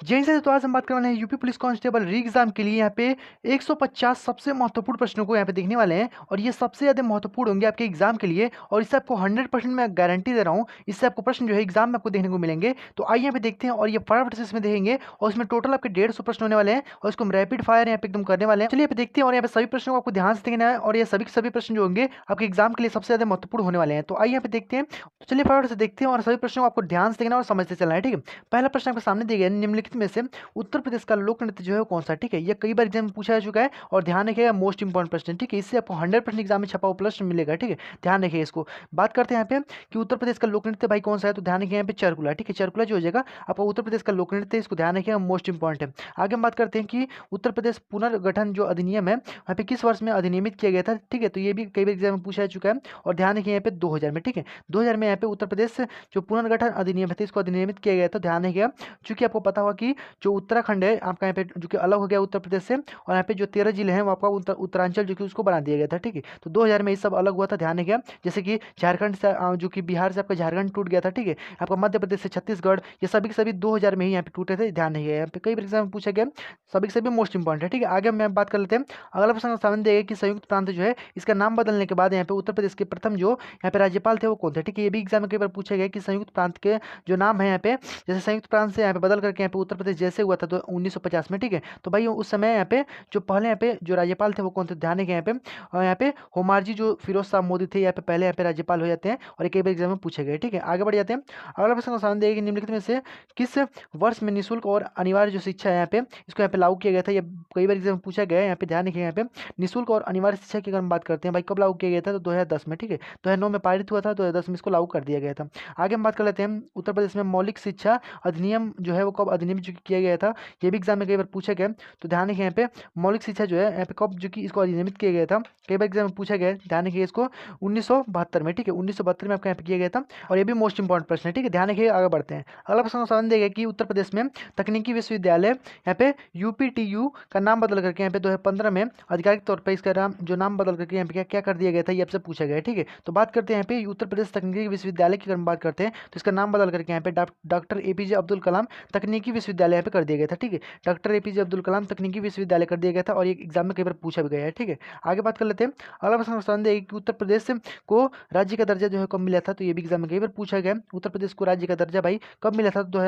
जय हिंद। तो आज हम बात करने वाले हैं यूपी पुलिस कांस्टेबल री एग्जाम के लिए यहाँ पे 150 सबसे महत्वपूर्ण प्रश्नों को यहाँ पे देखने वाले हैं और ये सबसे ज़्यादा महत्वपूर्ण होंगे आपके एग्जाम के लिए और इससे आपको 100% मैं गारंटी दे रहा हूँ, इससे आपको प्रश्न जो है एग्जाम में आपको देखने को मिलेंगे। तो आइए यहाँ पे देखते हैं और ये फटाफट से इसमें देखेंगे और इसमें टोटल आपके 150 प्रश्न होने वाले हैं और इसको हम रैपिड फायर यहाँ पे एकदम करने वाले हैं। चलिए यहाँ पे देखते हैं और यहाँ पे सभी प्रश्नों को आपको ध्यान से देखना है और ये सभी प्रश्न जो होंगे आपके एग्जाम के लिए सबसे ज़्यादा महत्वपूर्ण होने वाले हैं। तो आइए यहाँ पे देखते हैं। तो चलिए फटाफट से देखते हैं और सभी प्रश्नों को आपको ध्यान से देखना और समझते चलना है। ठीक है, पहला प्रश्न आपके सामने दिया गया है, निम्नलिखित में से उत्तर प्रदेश का लोक नृत्य जो है वो कौन सा है। ठीक है, ये कई बार एग्जाम में पूछा जा चुका है और ध्यान रखिएगा, मोस्ट इंपॉर्टेंट प्रश्न। ठीक है, इससे आपको 100% एग्जाम में छपा हुआ प्रश्न मिलेगा। ठीक है, ध्यान रखिए इसको। बात करते हैं यहाँ पे कि उत्तर प्रदेश का लोक नृत्य भाई कौन सा है, तो ध्यान रखिए यहाँ पे चरकुला। ठीक है, चरकुला जो हो जाएगा आपका उत्तर प्रदेश का लोक नृत्य, इसको ध्यान रखिएगा, मोस्ट इंपॉर्टेंट है। आगे हम बात करते हैं कि उत्तर प्रदेश पुनर्गठन जो अधिनियम है यहाँ पे किस वर्ष में अधिनियमित किया गया था। ठीक है, तो ये भी कई बार एग्जाम में पूछा जा चुका है और ध्यान रखिए यहाँ पे 2000 में। ठीक है, 2000 में यहाँ पे उत्तर प्रदेश जो पुनर्गठन अधिनियम है इसको अधिनियमित किया गया था। ध्यान रखिएगा, चूंकि आपको पता होगा कि जो उत्तराखंड है आपका यहाँ पे जो कि अलग हो गया उत्तर प्रदेश से और यहाँ पे जो 13 जिले हैं वो आपका उत्तरांचल जो कि उसको बना दिया गया था। ठीक है, तो 2000 में ये सब अलग हुआ था। ध्यान रखिएगा, जैसे कि झारखंड से जो कि बिहार से आपका झारखंड टूट गया था। ठीक है, आपका मध्य प्रदेश से छत्तीसगढ़, ये सभी के सभी 2000 में ही यहाँ पे टूटे थे। ध्यान रखिएगा, यहाँ पे कई एग्जाम में पूछा गया, सभी के सभी मोस्ट इंपॉर्टेंट है। ठीक है, आगे हम बात कर लेते हैं। अगला प्रश्न सामने दिया कि संयुक्त प्रांत जो है इसका नाम बदलने के बाद यहाँ पे उत्तर प्रदेश के प्रथम जो यहाँ पे राज्यपाल थे वो कौन थे। ठीक है, ये भी एग्जाम में कई बार पूछा गया कि संयुक्त प्रांत के जो नाम है यहाँ पे, जैसे संयुक्त प्रांत से यहाँ पे बदल करके यहाँ पे उत्तर प्रदेश जैसे हुआ था तो 1950 में। ठीक है, तो भाई उस समय यहाँ पे जो पहले यहाँ पे जो राज्यपाल थे वो कौन थे, ध्यान रखिए यहाँ पे। और यहाँ पे होमार जी जो फिरोज शाह मोदी थे यहाँ पे पहले यहाँ पे राज्यपाल हो जाते हैं और कई बार एग्जाम में पूछे गए। ठीक है, आगे बढ़ जाते हैं। अगला प्रश्न सामने देगा कि निम्नलिखित में से किस वर्ष में निःशुल्क और अनिवार्य जो शिक्षा है यहाँ पे इसको यहाँ पे लागू किया गया था। ये कई बार एग्जाम में पूछा गया है, यहाँ पे ध्यान रखिए। यहाँ पे निःशुल्क और अनिवार्य शिक्षा की अगर हम बात करते हैं भाई कब लागू किया गया था, तो 2010 में। ठीक है, 2009 में पारित हुआ था, 2010 में इसको लागू कर दिया गया था। आगे हम बात कर लेते हैं उत्तर प्रदेश में मौलिक शिक्षा अधिनियम जो है वो कब अधिनियम जो किया गया था, ये भी एग्जाम में कई बार पूछा गया। तो ध्यान रखिए यहाँ पे मौलिक शिक्षा जो है यहाँ पे कब जो कि इसको अधिनियमित किया गया था, कई बार एग्जाम में पूछा गया है। ध्यान रखिए इसको 1972 में। ठीक है, 1972 में आपका यहाँ पे किया गया था और ये भी मोस्ट इंपॉर्टेंट प्रश्न है। ठीक है, ध्यान रखिए, आगे बढ़ते हैं। अगला प्रश्न सामने देगा कि उत्तर प्रदेश में तकनीकी विश्वविद्यालय यहाँ पे यूपीटीयू का नाम बदल करके यहाँ पे 2015 में आधिकारिक तौर पर इसका नाम बदल करके यहाँ पे क्या कर दिया गया था, ये आपसे पूछा गया है। ठीक है, तो बात करते हैं यहाँ पे उत्तर प्रदेश तकनीकी विश्वविद्यालय की अगर हम बात करते हैं तो इसका नाम बदल करके यहाँ पे डॉक्टर एपीजे अब्दुल कलाम तकनीकी विश्वविद्यालय यहाँ पे कर दिया गया था। ठीक है, डॉक्टर एपीजे अब्दुल कलाम तकनीकी विश्वविद्यालय कर दिया गया था और ये एग्जाम में कई बार पूछा भी गया है। ठीक है, आगे बात कर लेते हैं। अगला प्रश्न संदेह है कि उत्तर प्रदेश को राज्य का दर्जा जो है कब मिला था, तो ये भी एग्जाम में कई बार पूछा गया। उत्तर प्रदेश को राज्य का दर्जा भाई कब मिला था, तो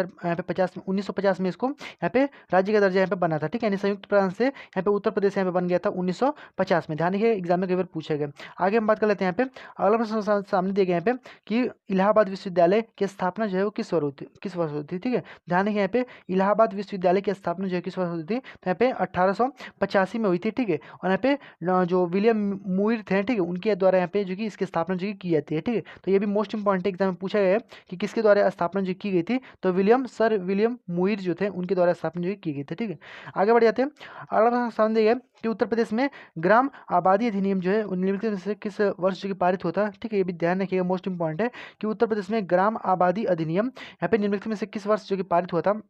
1950 में इसको यहाँ पे राज्य का दर्जा यहाँ पे बना था। ठीक है, यानी संयुक्त प्रांत से यहाँ पे उत्तर प्रदेश यहाँ पे बन गया था 1950 में। ध्यान रखिए, एग्जाम में कई बार पूछा गया। आगे हम बात कर लेते हैं यहाँ पे। अगला प्रश्न सामने दिया गया यहाँ पे कि इलाहाबाद विश्वविद्यालय की स्थापना जो है वो किस वर्ष हुई थी। ठीक है, ध्यान रखिए यहाँ पे इलाहाबाद विश्वविद्यालय की स्थापना जो है किस वर्ष हुई थी, तो यहाँ पे 1885 में हुई थी। ठीक है, और यहाँ पे जो विलियम मुइर थे, ठीक है, उनके द्वारा यहाँ पे जो कि इसकी स्थापना जो की जाती है। ठीक है, तो ये भी मोस्ट इंपॉर्टेंट एग्जाम में पूछा गया है कि किसके द्वारा स्थापना जो की गई थी, तो सर विलियम मुइर जो थे उनके द्वारा स्थापना जो की गई थी। ठीक है, आगे बढ़ जाते हैं। अगला प्रश्न सामने दिया है कि उत्तर प्रदेश में ग्राम आबादी अधिनियम जो है निम्नलिखित में से किस वर्ष जो कि पारित होता है। ठीक है, ये भी ध्यान रखिएगा, मोस्ट इंपॉर्टेंट है कि उत्तर प्रदेश में ग्राम आबादी अधिनियम यहाँ पे निम्नलिखित में से किस वर्ष जो कि पारित हुआ था,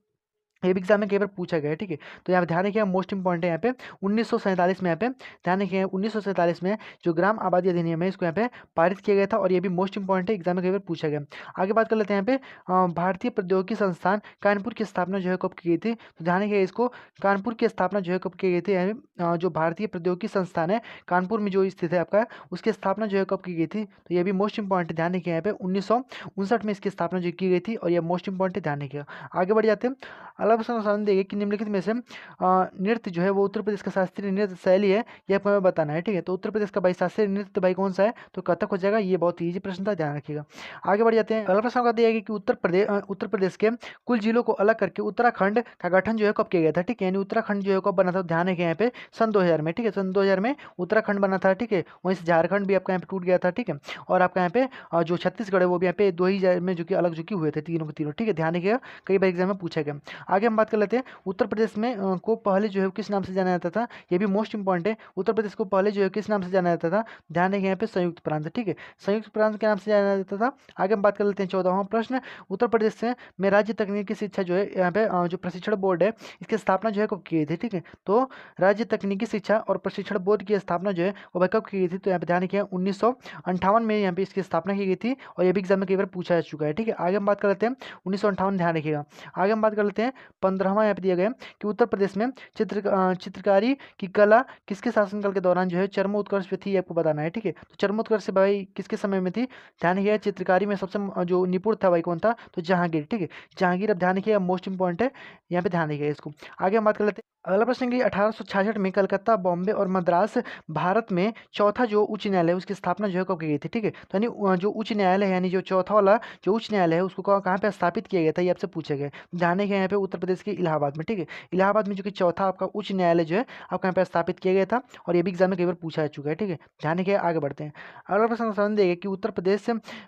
ये भी एग्जाम में कई बार पूछा गया है। ठीक है, तो यहाँ पे ध्यान रखिए, मोस्ट इंपॉर्टेंट है यहाँ पे 1947 में। यहाँ पे ध्यान रखिए 1947 में जो ग्राम आबादी अधिनियम है इसको यहाँ पे पारित किया गया था और ये भी मोस्ट इंपॉर्टेंट है, एग्जाम में कई बार पूछा गया। आगे बात कर लेते हैं यहाँ पे भारतीय प्रौद्योगिकी संस्थान कानपुर की स्थापना जो है कब की गई थी, तो ध्यान रखिए इसको, कानपुर की स्थापना जो है कब की गई थी। जो भारतीय प्रौद्योगिकी संस्थान है कानपुर में जो स्थित है आपका, उसकी स्थापना जो है कब की गई थी, तो ये भी मोस्ट इंपॉर्टेंट, ध्यान रखिए यहाँ पे 1959 में इसकी स्थापना जो की गई थी और ये मोस्ट इंपॉर्टेंट, ध्यान रखिएगा। आगे बढ़ जाते हैं। अगला प्रश्न सामने देगा कि निम्नलिखित में से नृत्य जो है वो उत्तर प्रदेश का शास्त्रीय नृत्य शैली है, ये आपको हमें बताना है। ठीक है, तो उत्तर प्रदेश का भाई शास्त्रीय नृत्य भाई कौन सा है, तो कथक हो जाएगा। ये बहुत ईजी प्रश्न था, ध्यान रखिएगा। आगे बढ़ जाते हैं। अगला प्रश्न का दिया गया कि उत्तर प्रदेश के कुल जिलों को अलग करके उत्तराखंड का गठन जो है कब किया गया था। ठीक है, यानी उत्तराखंड जो है कब बना था, ध्यान रखिए यहाँ पे सन 2000 में। ठीक है, सन 2000 में उत्तराखंड बना था। ठीक है, वहीं से झारखंड भी आपका यहाँ पे टूट गया था। ठीक है, और आपका यहाँ पे जो छत्तीसगढ़ है वो भी यहाँ पे 2000 में जो कि अलग जो कि हुए थे तीनों के तीनों। ठीक है, ध्यान रखिएगा, कई बार एग्जाम में पूछा गया। आगे हम बात कर लेते हैं उत्तर प्रदेश में को पहले जो है किस नाम से जाना जाता था, ये भी मोस्ट इंपॉर्टेंट है। उत्तर प्रदेश को पहले जो है किस नाम से जाना जाता था, ध्यान रखिए यहाँ पे संयुक्त प्रांत। ठीक है, संयुक्त प्रांत के नाम से जाना जाता था। आगे हम बात कर लेते हैं 14वां प्रश्न, उत्तर प्रदेश से में राज्य तकनीकी शिक्षा जो है यहाँ पे जो प्रशिक्षण बोर्ड है इसकी स्थापना जो है कब की गई थी। ठीक है, तो राज्य तकनीकी शिक्षा और प्रशिक्षण बोर्ड की स्थापना जो है वो कब की गई थी, तो यहाँ पे ध्यान रखिए 1958 में यहाँ पे इसकी स्थापना की गई थी और ये भी एग्जाम में कई बार पूछा जा चुका है। ठीक है, आगे हम बात कर लेते हैं 1958, ध्यान रखिएगा। आगे हम बात कर लेते हैं 15वां यहाँ पे दिया गया है कि उत्तर प्रदेश में चित्रकारी की कला किसके शासनकाल के दौरान जो है चरमोत्कर्ष पे थी, ये आपको बताना है। ठीक है, तो चरमोत्कर्ष से भाई किसके समय में थी, ध्यान रखिएगा चित्रकारी में सबसे जो निपुण था भाई कौन था, तो जहांगीर। ठीक है, जहांगीर, अब ध्यान रखिएगा मोस्ट इंपॉर्टेंट है, यहाँ पे ध्यान रखिएगा इसको। आगे हम बात कर लेते हैं। अगला प्रश्न कि 1866 में कलकत्ता, बॉम्बे और मद्रास भारत में चौथा जो उच्च न्यायालय है उसकी स्थापना जो है कब की गई थी। ठीक है, तो यानी जो उच्च न्यायालय है, यानी जो चौथा वाला जो उच्च न्यायालय है उसको कहाँ पे स्थापित किया गया था, ये आपसे पूछा गया है। ध्यान रखिए यहाँ पे उत्तर प्रदेश के इलाहाबाद में। ठीक है, इलाहाबाद में जो कि चौथा आपका उच्च न्यायालय जो है आपका यहाँ पे स्थापित किया गया था, और ये भी एग्जाम में कई बार पूछा जा चुका है। ठीक है, ध्यान रखिए, आगे बढ़ते हैं। अगला प्रश्न समझ देगा कि उत्तर प्रदेश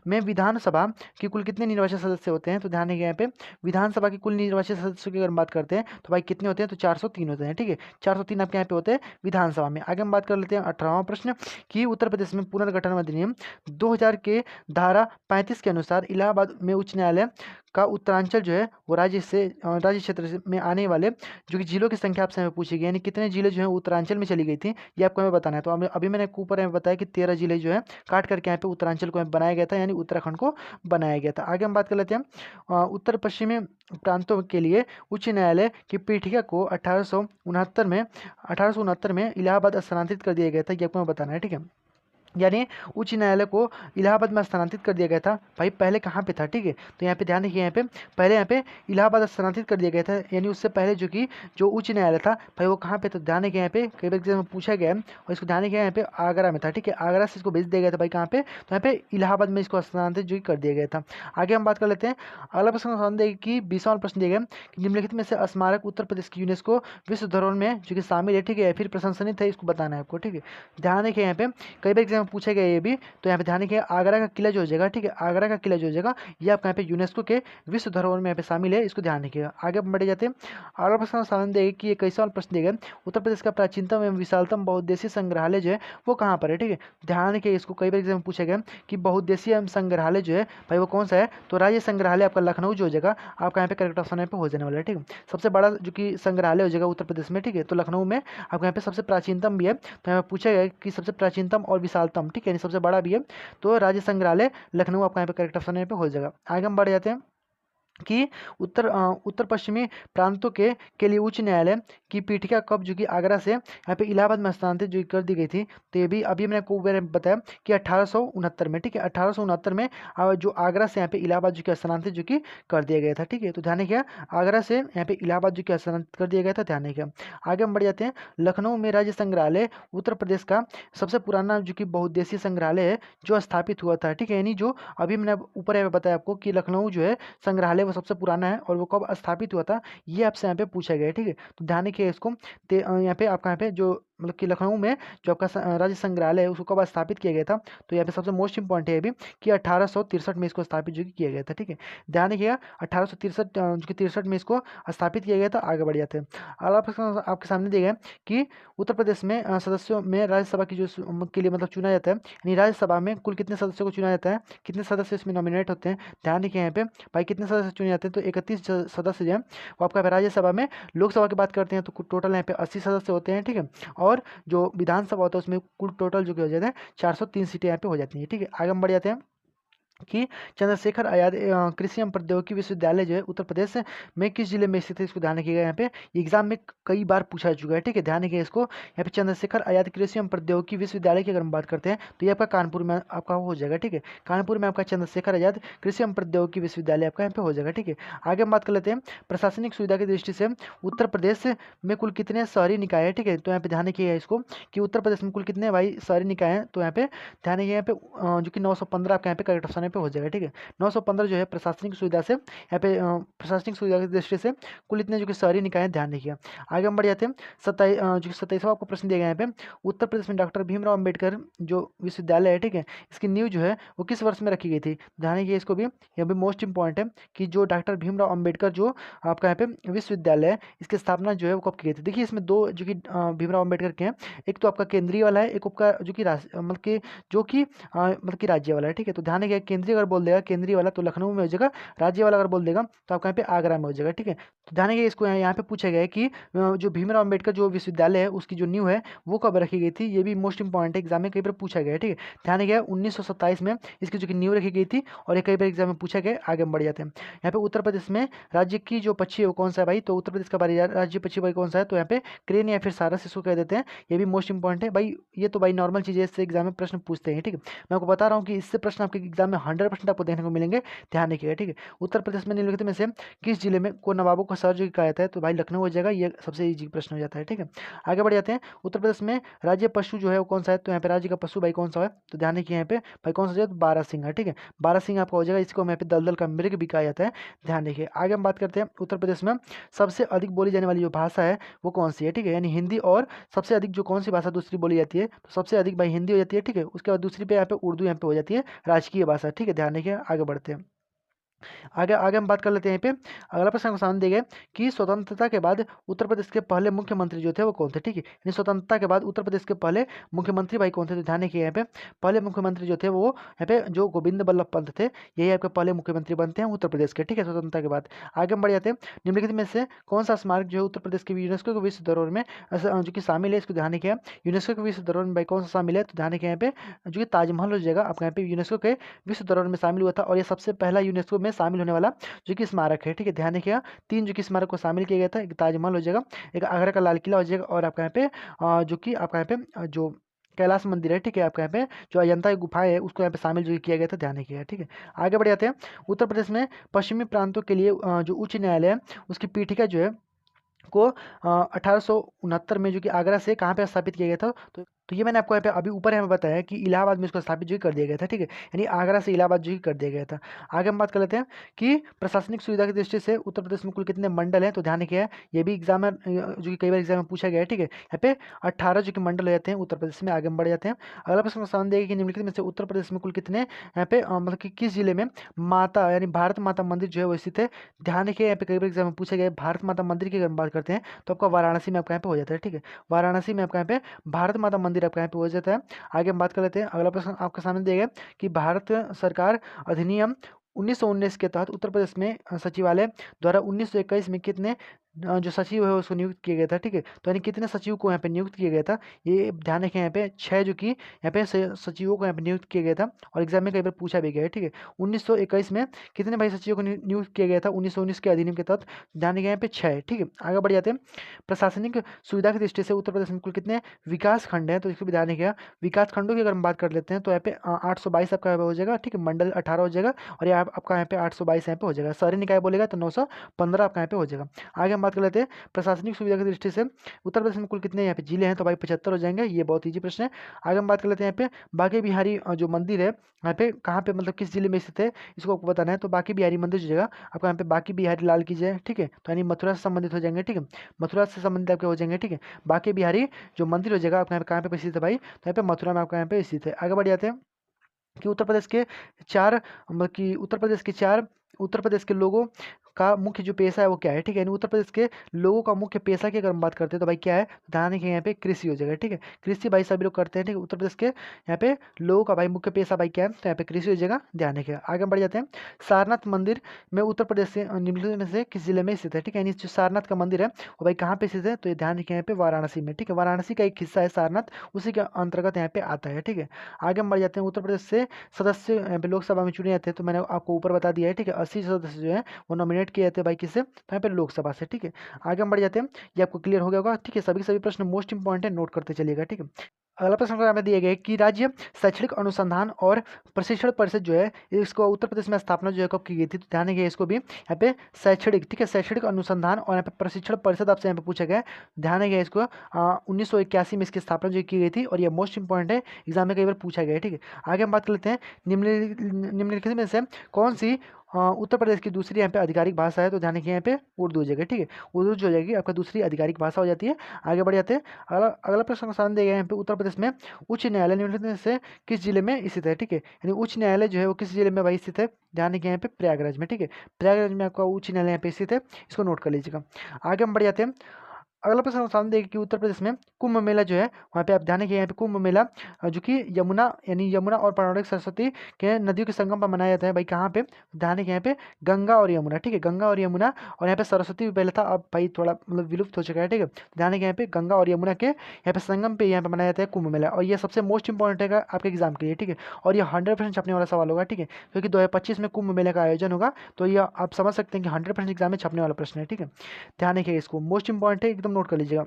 में विधानसभा के कुल कितने निर्वाचित सदस्य होते हैं, तो ध्यान रखिए यहाँ पे विधानसभा के कुल निर्वाचित सदस्यों की अगर हम बात करते हैं तो भाई कितने होते हैं, तो 403 होते हैं। ठीक है, 403 आपके यहाँ पे होते हैं विधानसभा में। आगे हम बात कर लेते हैं 18वां प्रश्न कि उत्तर प्रदेश में पुनर्गठन अधिनियम 2000 के धारा 35 के अनुसार इलाहाबाद में उच्च न्यायालय का उत्तरांचल जो है वो राज्य क्षेत्र में आने वाले जो कि जिलों की संख्या आपसे हमें पूछी गई, यानी कितने जिले जो है उत्तरांचल में चली गई थी, ये आपको हमें बताना है। तो अभी मैंने ऊपर हमें बताया कि 13 जिले जो है काट करके यहाँ पे उत्तरांचल को बनाया गया था, यानी उत्तराखंड को बनाया गया था। आगे हम बात कर लेते हैं उत्तर पश्चिमी प्रांतों के लिए उच्च न्यायालय की पीठिका को 1869 में इलाहाबाद स्थानांतरित कर दिया गया था, ये आपको हमें बताना है। ठीक है, यानी उच्च न्यायालय को इलाहाबाद में स्थानांतरित कर दिया गया था। भाई पहले कहाँ पे था, ठीक है, तो यहाँ पे ध्यान रखिए, यहाँ पे पहले यहाँ पे इलाहाबाद स्थानांतरित कर दिया गया था, यानी उससे पहले जो उच्च न्यायालय था भाई वो कहाँ पे, तो ध्यान रखिए यहाँ पे कई बार एग्जाम में पूछा गया है, और इसको ध्यान रखिए यहाँ पे आगरा में था। ठीक है, आगरा से इसको भेज दिया गया था भाई कहाँ पे, तो यहाँ पे इलाहाबाद में इसको स्थानांतरित जो कर दिया गया था। आगे हम बात कर लेते हैं। अगला प्रश्न संदेह कि 20वां प्रश्न दिया गया कि निम्नलिखित में से स्मारक उत्तर प्रदेश की यूनेस्को विश्व धरोहर में जो कि शामिल है, ठीक है, फिर प्रशंसनित है, इसको बताना है आपको। ठीक है, ध्यान रखिए यहाँ पे कई बार एग्जाम में पूछा गया ये भी, तो यहाँ पे ध्यान रखिए आगरा का किला जो हो जाएगा, ठीक है, आगरा का किला जो हो जाएगा ये आपका यहाँ पे यूनेस्को के विश्व धरोहर में यहाँ पे शामिल है, इसको ध्यान रखिएगा। आगे बढ़े जाते हैं। अगला प्रश्न सामने देगा कि ये कैसा वाला प्रश्न देगा, उत्तर प्रदेश का प्राचीनतम एवं विशालतम बहुउद्देशीय संग्रहालय जो है वो कहाँ पर है। ठीक है, ध्यान रखिए इसको कई बार एग्जाम में पूछा गया कि बहुउद्देशीय एवं संग्रहालय जो है भाई वो कौन सा है, तो राज्य संग्रहालय आपका लखनऊ जो हो जाएगा आपका यहाँ पे करेक्ट ऑप्शन यहाँ पे हो जाने वाला है। ठीक है, सबसे बड़ा जो कि संग्रहालय हो जाएगा उत्तर प्रदेश में, ठीक है, तो लखनऊ में आपका यहाँ पे सबसे प्राचीनतम भी है, तो यहाँ पे पूछा गया कि सबसे प्राचीनतम और विशालतम, ठीक है, यानी सबसे बड़ा भी है, तो राज्य संग्रहालय लखनऊ आपका यहाँ पे करेक्ट ऑप्शन यहाँ पे हो जाएगा। आगे हम बढ़ जाते हैं कि उत्तर पश्चिमी प्रांतों के लिए उच्च न्यायालय की पीठिका कब जो कि आगरा से यहाँ पे इलाहाबाद में स्थानांतरित जो कर दी गई थी, तो ये भी अभी मैंने आपको बताया कि 1869 में, ठीक है, 1869 में जो आगरा से यहाँ पे इलाहाबाद जो कि स्थानांतरित जो कि कर दिया गया था। ठीक है, तो ध्यान रखिए आगरा से यहाँ पे इलाहाबाद जो कि स्थानांतरित कर दिया गया था, ध्यान रखिए। आगे हम बढ़ जाते हैं। लखनऊ में राज्य संग्रहालय उत्तर प्रदेश का सबसे पुराना जो कि बहुउद्देशीय संग्रहालय है जो स्थापित हुआ था। ठीक है, यानी जो अभी मैंने ऊपर यहाँ पे बताया आपको कि लखनऊ जो है संग्रहालय वो सबसे पुराना है और वो कब स्थापित हुआ था, ये आपसे यहाँ पे पूछा गया है। ठीक है, तो ध्यान रखिए इसको। यहाँ पे आपका यहाँ पे जो मतलब कि लखनऊ में जो आपका राज्य संग्रहालय है उसको कब स्थापित किया गया था, तो यहाँ पे सबसे मोस्ट इंपॉर्टेंट है ये भी कि 1863 में इसको स्थापित जो कि किया गया था। ठीक है, ध्यान रखिएगा 1863 जो कि 63 में इसको स्थापित किया गया था। आगे बढ़ जाते हैं। अगला प्रश्न आपके सामने दिया गया कि उत्तर प्रदेश में सदस्यों में राज्यसभा की जो के लिए मतलब चुना जाता है, यानी राज्यसभा में कुल कितने सदस्यों को चुना जाता है, कितने सदस्य इसमें नॉमिनेट होते हैं, ध्यान रखिए यहाँ पे भाई कितने सदस्य चुने जाते हैं, तो 31 सदस्य जो है वो आपका राज्यसभा में। लोकसभा की बात करते हैं तो टोटल यहाँ पे 80 सदस्य होते हैं। ठीक है, और जो विधानसभा होता है उसमें कुल टोटल जो कि हो जाते हैं 403 सीटें यहाँ पे हो जाती हैं। ठीक है, आगे हम बढ़ जाते हैं कि चंद्रशेखर आजाद कृषि एवं प्रौद्योगिकी विश्वविद्यालय जो है उत्तर प्रदेश में किस जिले में स्थित है, इसको ध्यान रखिएगा। यहाँ पे एग्जाम में कई बार पूछा चुका है। ठीक है, ध्यान रखिए इसको। यहाँ पे चंद्रशेखर आजाद कृषि एवं प्रौद्योगिकी विश्वविद्यालय की अगर हम बात करते हैं तो ये आपका कानपुर में आपका हो जाएगा। ठीक है, कानपुर में आपका चंद्रशेखर आजाद कृषि एवं प्रौद्योगिकी विश्वविद्यालय आपका यहाँ पे हो जाएगा। ठीक है, आगे हम बात कर लेते हैं प्रशासनिक सुविधा की दृष्टि से उत्तर प्रदेश में कुल कितने शहरी निकाय है। ठीक है, तो यहाँ पे ध्यान रखिएगा इसको कि उत्तर प्रदेश में कुल कितने भाई शहरी निकाय हैं, तो यहाँ पे ध्यान रखिए यहाँ पे जो कि 915 आपका यहाँ पे करेक्ट ऑप्शन यहाँ पे हो जाएगा। ठीक है, 915 जो है प्रशासनिक सुविधा से यहाँ पे प्रशासनिक सुविधा की दृष्टि से कुल इतने जो कि शहरी निकाय हैं, ध्यान रखिए। आगे हम बढ़ जाते हैं। जो 27वां आपको प्रश्न दिया गया है यहाँ पे उत्तर प्रदेश में डॉक्टर भीमराव अम्बेडकर जो विश्वविद्यालय है, ठीक है, इसकी नींव जो है वो किस वर्ष में रखी गई थी, ध्यान रखिए इसको भी, यह भी मोस्ट इंपॉर्टेंट है कि जो डॉक्टर भीमराव अम्बेडकर जो आपका यहाँ पे विश्वविद्यालय है इसकी स्थापना जो है वो कब की गई थी। देखिए इसमें दो जो कि भीमराव अम्बेडकर के हैं, एक तो आपका केंद्रीय वाला है, एक आपका जो कि मतलब कि राज्य वाला है। ठीक है, तो ध्यान रखिए केंद्रीय अगर बोल देगा केंद्रीय वाला तो लखनऊ में हो जाएगा, राज्य वाला अगर बोल देगा तो आपका यहाँ पे आगरा में हो जाएगा। ठीक है, तो ध्यान रखिए इसको यहाँ पे पूछा गया है कि जो भीमराव अम्बेडकर जो विश्वविद्यालय है उसकी जो नींव है वो कब रखी गई थी, ये भी मोस्ट इंपॉर्टेंट है, एग्जाम में कई बार पूछा गया है। ठीक है, ध्यान रखिए 1927 में इसकी जो कि नींव रखी गई थी और ये कई बार एग्जाम में पूछा गया। आगे हम बढ़ जाते हैं। यहाँ पे उत्तर प्रदेश में राज्य की जो पक्षी है वो कौन सा है भाई, तो उत्तर प्रदेश का राज्य पक्षी भाई कौन सा है, तो यहाँ पे क्रेन या फिर सारस इसको कह देते हैं। ये भी मोस्ट इंपॉर्टेंट है भाई, ये तो भाई नॉर्मल चीज़ है, इससे एग्जाम में प्रश्न पूछते हैं। ठीक है, मैं आपको बता रहा हूँ कि इससे प्रश्न आपके एग्जाम में 100% आपको देखने को मिलेंगे, ध्यान रखिएगा। ठीक है, उत्तर प्रदेश में निम्नलिखित में से किस जिले में को नवाबों का शहर जो कहा जाता है, तो भाई लखनऊ हो जाएगा, ये सबसे ईजी प्रश्न हो जाता है। ठीक है, आगे बढ़ जाते हैं। उत्तर प्रदेश में राज्य पशु जो है वो कौन सा है, तो यहाँ पे राज्य का पशु भाई कौन सा है, तो ध्यान रखिए यहाँ पे भाई कौन सा जो है बारहसिंगा। ठीक है, बारहसिंगा आपका हो जाएगा, इसको यहाँ पे दलदल का मृग भी कहा जाता है, ध्यान रखिए। आगे हम बात करते हैं उत्तर प्रदेश में सबसे अधिक बोली जाने वाली जो भाषा है वो कौन सी है। ठीक है, यानी हिंदी, और सबसे अधिक जो कौन सी भाषा दूसरी बोली जाती है, तो सबसे अधिक भाई हिंदी हो जाती है। ठीक है, उसके बाद दूसरी पे यहाँ पे उर्दू यहाँ पे हो जाती है राजकीय भाषा। ठीक है, ध्यान रखिए। आगे बढ़ते हैं। आगे आगे हम बात कर लेते हैं यहाँ पे। अगला प्रश्न सामने दिया गया कि स्वतंत्रता के बाद उत्तर प्रदेश के पहले मुख्यमंत्री जो थे वो कौन थे। ठीक है, यानी स्वतंत्रता के बाद उत्तर प्रदेश के पहले मुख्यमंत्री भाई कौन थे, तो ध्यान रखिए यहाँ पे पहले मुख्यमंत्री जो थे वो यहाँ पे जो गोविंद बल्लभ पंत थे, यही आपके पहले मुख्यमंत्री बनते हैं उत्तर प्रदेश के। ठीक है, स्वतंत्रता के बाद। आगे हम बढ़ जाते हैं। निम्नलिखित में से कौन सा स्मारक जो है उत्तर प्रदेश के यूनेस्को के विश्व धरोहर में जो कि शामिल है, इसको ध्यान रखिए। यूनेस्को के विश्व धरोहर में भाई कौन सा शामिल है, तो ध्यान रखिए यहाँ पे जो कि ताजमहल हो जाएगा आपका यहाँ पे यूनेस्को के विश्व धरोहर में शामिल हुआ था, और ये सबसे पहला यूनेस्को में शामिल होने वाला जो कि स्मारक है। ठीक है, ध्यान रखिएगा 3 जो कि स्मारक को शामिल किया गया था, एक ताजमहल हो जाएगा, एक आगरा का लाल किला हो जाएगा, और आपका यहाँ पे जो कि आपका यहाँ पे जो कैलाश मंदिर है। ठीक है, आपका यहाँ पे जो अजंता की गुफाएं है उसको यहाँ पे शामिल जो किया गया था, ध्यान रखिएगा। ठीक है, आगे बढ़ जाते हैं। उत्तर प्रदेश में पश्चिमी प्रांतों के लिए जो उच्च न्यायालय है उसकी पीठिका जो है को 1869 में जो कि आगरा से कहाँ पे स्थापित किया गया था, तो ये मैंने आपको यहाँ पे अभी ऊपर यहाँ पे बताया कि इलाहाबाद में इसको स्थापित जो कर दिया गया था। ठीक है, यानी आगरा से इलाहाबाद जो कर दिया गया था। आगे हम बात कर लेते हैं कि प्रशासनिक सुविधा की दृष्टि से उत्तर प्रदेश में कुल कितने मंडल हैं, तो ध्यान रखिए ये भी एग्जाम में जो कि कई बार एग्जाम में पूछा गया है। ठीक है, यहाँ पे 18 जो कि मंडल हो जाते हैं उत्तर प्रदेश में। आगे हम बढ़ जाते हैं। अगला प्रश्न सवाल देगा कि निम्नलिखित में से उत्तर प्रदेश में कुल कितने यहाँ पे मतलब कि किस जिले में माता यानी भारत माता मंदिर जो है वो स्थित है, ध्यान रखिए। यहाँ पे कई बार एग्जाम में पूछा गया है भारत माता मंदिर की अगर हम बात करते हैं तो आपका वाराणसी में आपका यहाँ पे हो जाता है। ठीक है, वाराणसी में आपका यहाँ पे भारत माता मंदिर आपका यहाँ पे हो जाता है। आगे हम बात कर लेते हैं। अगला प्रश्न आपके सामने दिया गया कि भारत सरकार अधिनियम 1919 के तहत उत्तर प्रदेश में सचिवालय द्वारा 1921 में कितने जो सचिव है उसको नियुक्त किया गया था। ठीक है, तो यानी कितने सचिव को यहाँ पे नियुक्त किया गया था, ये ध्यान रखें। यहाँ पे 6 जो कि यहाँ पे सचिवों को यहाँ पे नियुक्त किया गया था, और एग्जाम में कई बार पूछा भी गया है। ठीक है, 1921 में कितने भाई सचिवों को नियुक्त किया गया था 1919 के अधिनियम के तहत, ध्यान रखें यहाँ पे 6। ठीक है, आगे बढ़ जाते हैं। प्रशासनिक सुविधा की दृष्टि से उत्तर प्रदेश में कुल कितने विकास खंड है, तो इसको भी ध्यान रखिएगा। विकास खंडों की अगर हम बात कर लेते हैं तो यहाँ पे 822 आपका हो जाएगा। ठीक है, मंडल 18 हो जाएगा, और ये आपका यहाँ पे 822 यहाँ पे हो जाएगा। शहरी निकाय बोलेगा तो 915 आपका यहाँ पे हो जाएगा। आगे हम बात कर लेते हैं प्रशासनिक सुविधा की दृष्टि से उत्तर प्रदेश में कुल कितने यहाँ पे जिले हैं, तो भाई 75 हो जाएंगे। ये बहुत ईजी प्रश्न है। आगे हम बात कर लेते हैं यहाँ पे बांके बिहारी जो मंदिर है यहाँ पे कहाँ पे मतलब किस जिले में स्थित है, इसको आपको बताना है। तो बांके बिहारी मंदिर जो जगह आपका यहाँ पे बांके बिहारी लाल की जय। ठीक है, तो यानी मथुरा से संबंधित हो जाएंगे। ठीक है, मथुरा से संबंधित आपके हो जाएंगे। ठीक है, बांके बिहारी जो मंदिर हो जाएगा आपका यहाँ पे कहाँ पे स्थित है भाई, तो यहाँ पे मथुरा में आपका यहाँ पे स्थित है। आगे बढ़ जाते हैं कि उत्तर प्रदेश के 4 मतलब कि उत्तर प्रदेश के लोगों का मुख्य जो पेशा है वो क्या है। ठीक है, यानी उत्तर प्रदेश के लोगों का मुख्य पेशा की अगर हम बात करते हैं तो भाई क्या है, ध्यान रखिए यहाँ पे कृषि हो जाएगा। ठीक है, कृषि भाई सभी लोग करते हैं। ठीक है, उत्तर प्रदेश के यहाँ पे लोगों का भाई मुख्य पेशा भाई क्या है, तो यहाँ पे कृषि हो जाएगा, ध्यान रखिए। आगे बढ़ जाते हैं। सारनाथ मंदिर में उत्तर प्रदेश से निम्नलिखित में से किस जिले में स्थित है। ठीक है, यानी जो सारनाथ का मंदिर है वो भाई कहाँ पे स्थित है, तो ये ध्यान रखिए यहाँ पे वाराणसी में। ठीक है, वाराणसी का एक हिस्सा है सारनाथ, उसी के अंतर्गत यहाँ पे आता है। ठीक है, आगे हम बढ़ जाते हैं। उत्तर प्रदेश से सदस्य यहाँ पे लोकसभा में चुने जाते हैं, तो मैंने आपको ऊपर बता दिया है। ठीक है, 80 सदस्य जो है वो नॉमिनेट किए जाते हैं भाई किससे, तो यहाँ पे लोकसभा से। ठीक है, आगे हम बढ़ जाते हैं। ये आपको क्लियर हो गया होगा। ठीक है, सभी के सभी प्रश्न मोस्ट इंपॉर्टेंट है, नोट करते चलिएगा। ठीक है, अगला प्रश्न को हमें दिया गया है कि राज्य शैक्षणिक अनुसंधान और प्रशिक्षण परिषद जो है इसको उत्तर प्रदेश में स्थापना जो है कब की गई थी, तो ध्यान रखिए इसको भी यहाँ पे शैक्षणिक। ठीक है, शैक्षणिक अनुसंधान और यहाँ पे प्रशिक्षण परिषद आपसे यहाँ पे पूछा गया है, ध्यान रखिए इसको 1981 में इसकी स्थापना जो की गई थी, और ये मोस्ट इंपॉर्टेंट है, एग्जाम में कई बार पूछा गया है। ठीक है, आगे हम बात कर लेते हैं। निम्नलिखित में से कौन सी उत्तर प्रदेश की दूसरी यहाँ पे आधिकारिक भाषा है, तो ध्यान रखिए यहाँ पे उर्दू हो जाएगा। ठीक है, उर्दू जो हो जाएगी आपका दूसरी आधिकारिक भाषा हो जाती है। आगे बढ़ जाते हैं। अगला अगला प्रश्न का सामने दिया गया है यहाँ पे उत्तर प्रदेश में उच्च न्यायालय निम्नलिखित में से किस जिले में स्थित है। ठीक है, यानी उच्च न्यायालय जो है वो किस जिले में भाई स्थित है, ध्यान रखिए यहाँ पे प्रयागराज में। ठीक है, प्रयागराज में आपका उच्च न्यायालय यहाँ पे स्थित है, इसको नोट कर लीजिएगा। आगे हम बढ़ जाते हैं। अगला प्रश्न सामने देखिए कि उत्तर प्रदेश में कुंभ मेला जो है वहाँ पे आप ध्यान रखिए, यहाँ पे कुंभ मेला जो कि यमुना यानी यमुना और पार्वती सरस्वती के नदियों के संगम पर मनाया जाता है भाई। कहाँ पे? ध्यान रखिए यहाँ पे गंगा और यमुना, ठीक है, गंगा और यमुना। और यहाँ पे सरस्वती भी पहले था, अब भाई थोड़ा मतलब विलुप्त हो चुका है, ठीक है। ध्यान रखिए यहाँ पे गंगा और यमुना के यहाँ पे संगम पे यहाँ पे मनाया जाता है कुंभ मेला, और ये सबसे मोस्ट इंपॉर्टेंट है आपके एग्जाम के लिए, ठीक है। और ये 100% छपने वाला सवाल होगा, ठीक है, क्योंकि 2025 में कुंभ मेले का आयोजन होगा, तो ये आप समझ सकते हैं कि 100% एग्जाम में छपने वाला प्रश्न है, ठीक है। ध्यान रखिए, इसको मोस्ट इंपॉर्टेंट है, एकदम नोट कर लीजिएगा।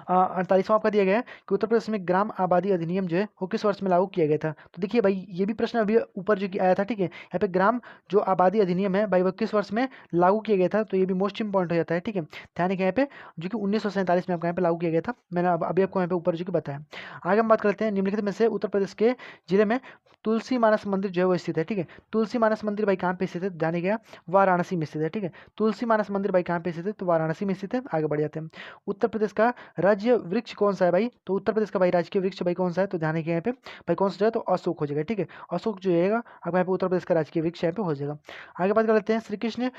48वां आपका दिया गया है कि उत्तर प्रदेश में ग्राम आबादी अधिनियम जो है वो किस वर्ष में लागू किया गया था। तो देखिए भाई, ये भी प्रश्न अभी ऊपर जो कि आया था, ठीक है। यहाँ पे ग्राम जो आबादी अधिनियम है भाई वो किस वर्ष में लागू किया गया था, तो ये भी मोस्ट इंपॉर्टेंट हो जाता है, ठीक है। ध्यान रखिए यहाँ पे जो कि 1947 में आपका यहाँ पे लागू किया गया था, मैंने अभी आपको यहाँ पे ऊपर जो कि बताया। आगे हम बात करते हैं निम्नलिखित में से उत्तर प्रदेश के जिले में तुलसी मानस मंदिर जो है वो स्थित है, ठीक है। तुलसी मानस मंदिर भाई कहाँ पे स्थित है? ध्यान रखिएगा, वाराणसी में स्थित है, ठीक है। तुलसी मानस मंदिर भाई कहाँ पे स्थित है? तो वाराणसी में स्थित है। आगे बढ़ जाते हैं। उत्तर प्रदेश का राज्य वृक्ष कौन सा है भाई? तो उत्तर प्रदेश का भाई राजकीय वृक्ष भाई कौन सा है? तो ध्यान रखिए यहाँ पे भाई कौन सा जो है तो अशोक हो जाएगा, ठीक है। अशोक जो रहेगा आपका यहाँ पे उत्तर प्रदेश का राजकीय वृक्ष यहाँ पे हो जाएगा। आगे बात कर लेते हैं, श्री कृष्ण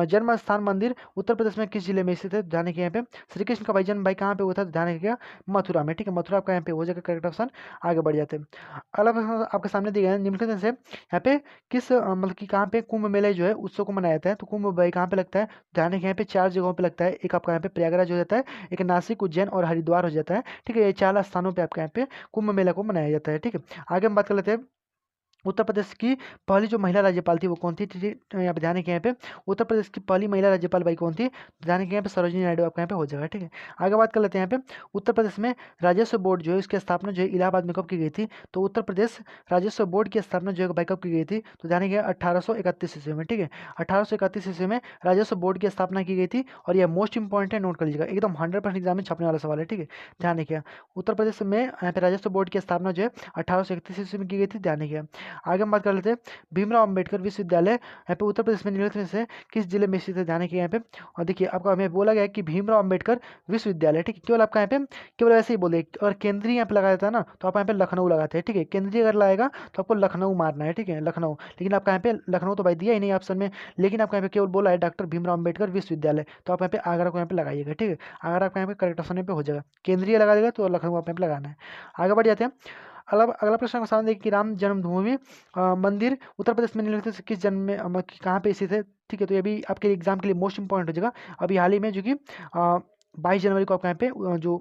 जन्म स्थान मंदिर उत्तर प्रदेश में किस जिले में स्थित है? ध्यान रखिए यहाँ पे श्री कृष्ण का भाई जन्म भाई कहाँ पे हुआ था? तो ध्यान रखिएगा मथुरा में, ठीक है। मथुरा आपका यहाँ पे हो जाएगा करेक्ट ऑप्शन। आगे बढ़ जाते हैं। अगला प्रश्न आपके सामने दिया गया है, निम्नलिखित में से यहाँ पे किस मतलब कि कहाँ पे कुंभ मेले जो है उत्सव को मनाया जाता है? तो कुंभ भाई कहाँ पे लगता है? ध्यान रखिए यहाँ पे 4 जगहों पे लगता है। एक आपका यहाँ पे प्रयागराज हो जाता है, एक नासिक, उज्जैन और हरिद्वार हो जाता है, ठीक है। ये 4 स्थानों पे आपके यहाँ पे कुंभ मेला को मनाया जाता है, ठीक है। आगे हम बात कर लेते हैं, उत्तर प्रदेश की पहली जो महिला राज्यपाल थी वो कौन थी? यहाँ पे ध्यान रखिए, यहाँ पे उत्तर प्रदेश की पहली महिला राज्यपाल भाई कौन थी? ध्यान रखिए यहाँ पे सरोजिनी नायडू आपका यहाँ पे हो जाएगा, ठीक है। आगे बात कर लेते हैं, यहाँ पे उत्तर प्रदेश में राजस्व बोर्ड जो है इसकी स्थापना जो है इलाहाबाद में कब की गई थी? तो उत्तर प्रदेश राजस्व बोर्ड की स्थापना जो है भाई कब की गई थी? तो ध्यान रखिए 1831 ईस्वी में, ठीक है। 1831 ईस्वी में राजस्व बोर्ड की स्थापना की गई थी, और यह मोस्ट इंपॉर्टेंट है, नोट कर लीजिएगा, एकदम 100% एग्जाम में छपने वाला सवाल है, ठीक है। ध्यान रखिए उत्तर प्रदेश में यहाँ पे राजस्व बोर्ड की स्थापना जो है 1831 ईस्वी में की गई थी, ध्यान रखिए। आगे हम बात कर लेते हैं, भीमराव अंबेडकर विश्वविद्यालय यहाँ पे उत्तर प्रदेश में निम्नलिखित में से किस जिले में स्थित है? ध्यान रखिए यहाँ पे। और देखिए आपको हमें बोला गया है कि भीमराव अंबेडकर विश्वविद्यालय, ठीक है। केवल आपका यहाँ पे केवल ऐसे ही बोले, और केंद्रीय यहाँ पे लगा देता है ना तो आप यहाँ पे लखनऊ लगाते हैं, ठीक है। केंद्रीय अगर लगाएगा तो आपको लखनऊ मारना है, ठीक है, लखनऊ। लेकिन आपका यहाँ पे लखनऊ तो भाई दिया ही नहीं ऑप्शन में, लेकिन आपका यहाँ पे केवल बोला है डॉक्टर भीमराव अंबेडकर विश्वविद्यालय, तो आप यहाँ पे आगरा को यहाँ पे लगाइएगा, ठीक है। आगरा आपका यहाँ पे करेक्ट ऑप्शन पे हो जाएगा, केंद्रीय लगा देगा तो लखनऊ आप यहाँ पे लगाना है। आगे बढ़ जाते हैं। अगला अगला प्रश्न का सामने देखिए कि राम जन्मभूमि मंदिर उत्तर प्रदेश में निम्नलिखित से किस जन्म में कहाँ पे स्थित है? ठीक है, तो ये भी आपके एग्जाम के लिए मोस्ट इंपॉर्टेंट हो जाएगा। अभी हाल ही में जो कि 22 जनवरी को आपका यहाँ पे जो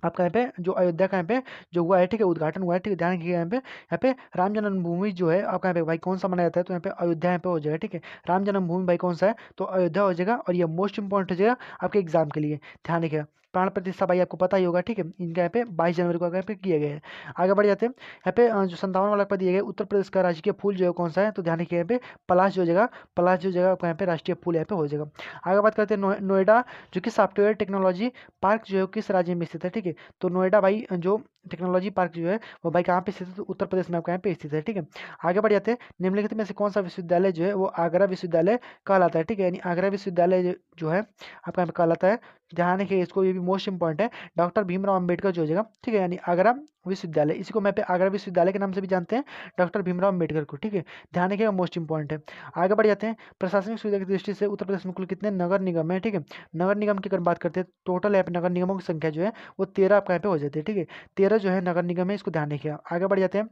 आपका यहाँ पे जो अयोध्या का यहाँ पे जो हुआ है, ठीक है, उद्घाटन हुआ है, ठीक है। ध्यान रखिएगा यहाँ पे राम जन्मभूमि जो है आपका यहाँ पे भाई कौन सा मनाया जाता है? तो यहाँ पे अयोध्या यहाँ पे हो जाएगा, ठीक है। राम जन्मभूमि भाई कौन सा है? तो अयोध्या हो जाएगा, और ये मोस्ट इंपॉर्टेंट हो जाएगा आपके एग्जाम के लिए, ध्यान रखिएगा। प्राण प्रतिष्ठा भाई आपको पता ही होगा, ठीक है, इनका यहाँ पे 22 जनवरी को यहाँ पे किया गया है। आगे बढ़ जाते हैं, यहाँ पे जो 57 वाला पद दिया गया है, उत्तर प्रदेश का राजकीय फूल जो है कौन सा है? तो ध्यान रखिए यहाँ पे पलाश जो जगह, पलाश जो जगह आपका यहाँ पे राष्ट्रीय फूल यहाँ पे हो जाएगा। आगे बात करते हैं नोएडा जो कि सॉफ्टवेयर टेक्नोलॉजी पार्क जो है किस राज्य में स्थित है? ठीक है, तो नोएडा भाई जो टेक्नोलॉजी पार्क जो है वो भाई कहाँ पे स्थित है? तो उत्तर प्रदेश में आपका यहाँ पे स्थित है, ठीक है। आगे बढ़ जाते हैं, निम्नलिखित में से कौन सा विश्वविद्यालय जो है वो आगरा विश्वविद्यालय कहलाता है? ठीक है, यानी आगरा विश्वविद्यालय जो है आपका यहाँ पे कहलाता है। ध्यान रखिए इसको, ये भी मोस्ट इंपॉर्टेंट है, डॉक्टर भीमराव अंबेडकर जो हो जाएगा, ठीक है, यानी आगरा विश्वविद्यालय, इसी को मैं पे आगरा विश्वविद्यालय के नाम से भी जानते हैं, डॉक्टर भीमराव अंबेडकर को, ठीक है। ध्यान रखिएगा मोस्ट इंपॉर्टेंट है। आगे बढ़ जाते हैं, प्रशासनिक सुविधा की दृष्टि से उत्तर प्रदेश में कुल कितने नगर निगम है? ठीक है, नगर निगम की अगर बात करते हैं, टोटल यहाँ पे नगर निगमों की संख्या जो है वो 13 आपका यहाँ पे हो जाती है, ठीक है। 13 जो है नगर निगम है, इसको ध्यान रखिएगा। आगे बढ़ जाते हैं,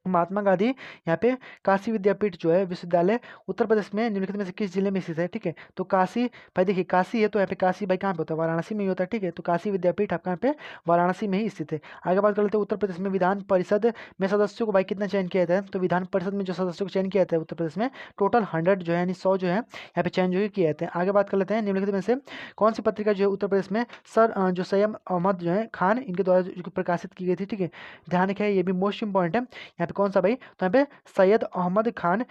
महात्मा गांधी यहाँ पे काशी विद्यापीठ जो है विश्वविद्यालय उत्तर प्रदेश में निम्नलिखित में से किस जिले में स्थित है? ठीक है, तो काशी भाई देखिए काशी है तो यहाँ पे काशी भाई कहाँ पे होता है? वाराणसी में ही होता है, ठीक है। तो काशी विद्यापीठ आपका यहाँ पे वाराणसी में ही स्थित है। आगे बात कर लेते हैं, उत्तर प्रदेश में विधान परिषद में सदस्यों को भाई कितना चयन किया जाता है? तो विधान परिषद में जो सदस्यों को चयन किया जाता है उत्तर प्रदेश में टोटल 100 जो है यानी 100 जो है यहाँ पे चयन जो है किए जाते हैं। आगे बात कर लेते हैं, निम्नलिखित में से कौन सी पत्रिका जो है उत्तर प्रदेश में सर जो सैयद अहमद जो है खान इनके द्वारा जो प्रकाशित की गई थी? ठीक है, ध्यान रखिए ये भी मोस्ट इंपॉर्टेंट है। यहाँ पे कौन सा भाई? तो यहाँ पे सैयद अहमद खान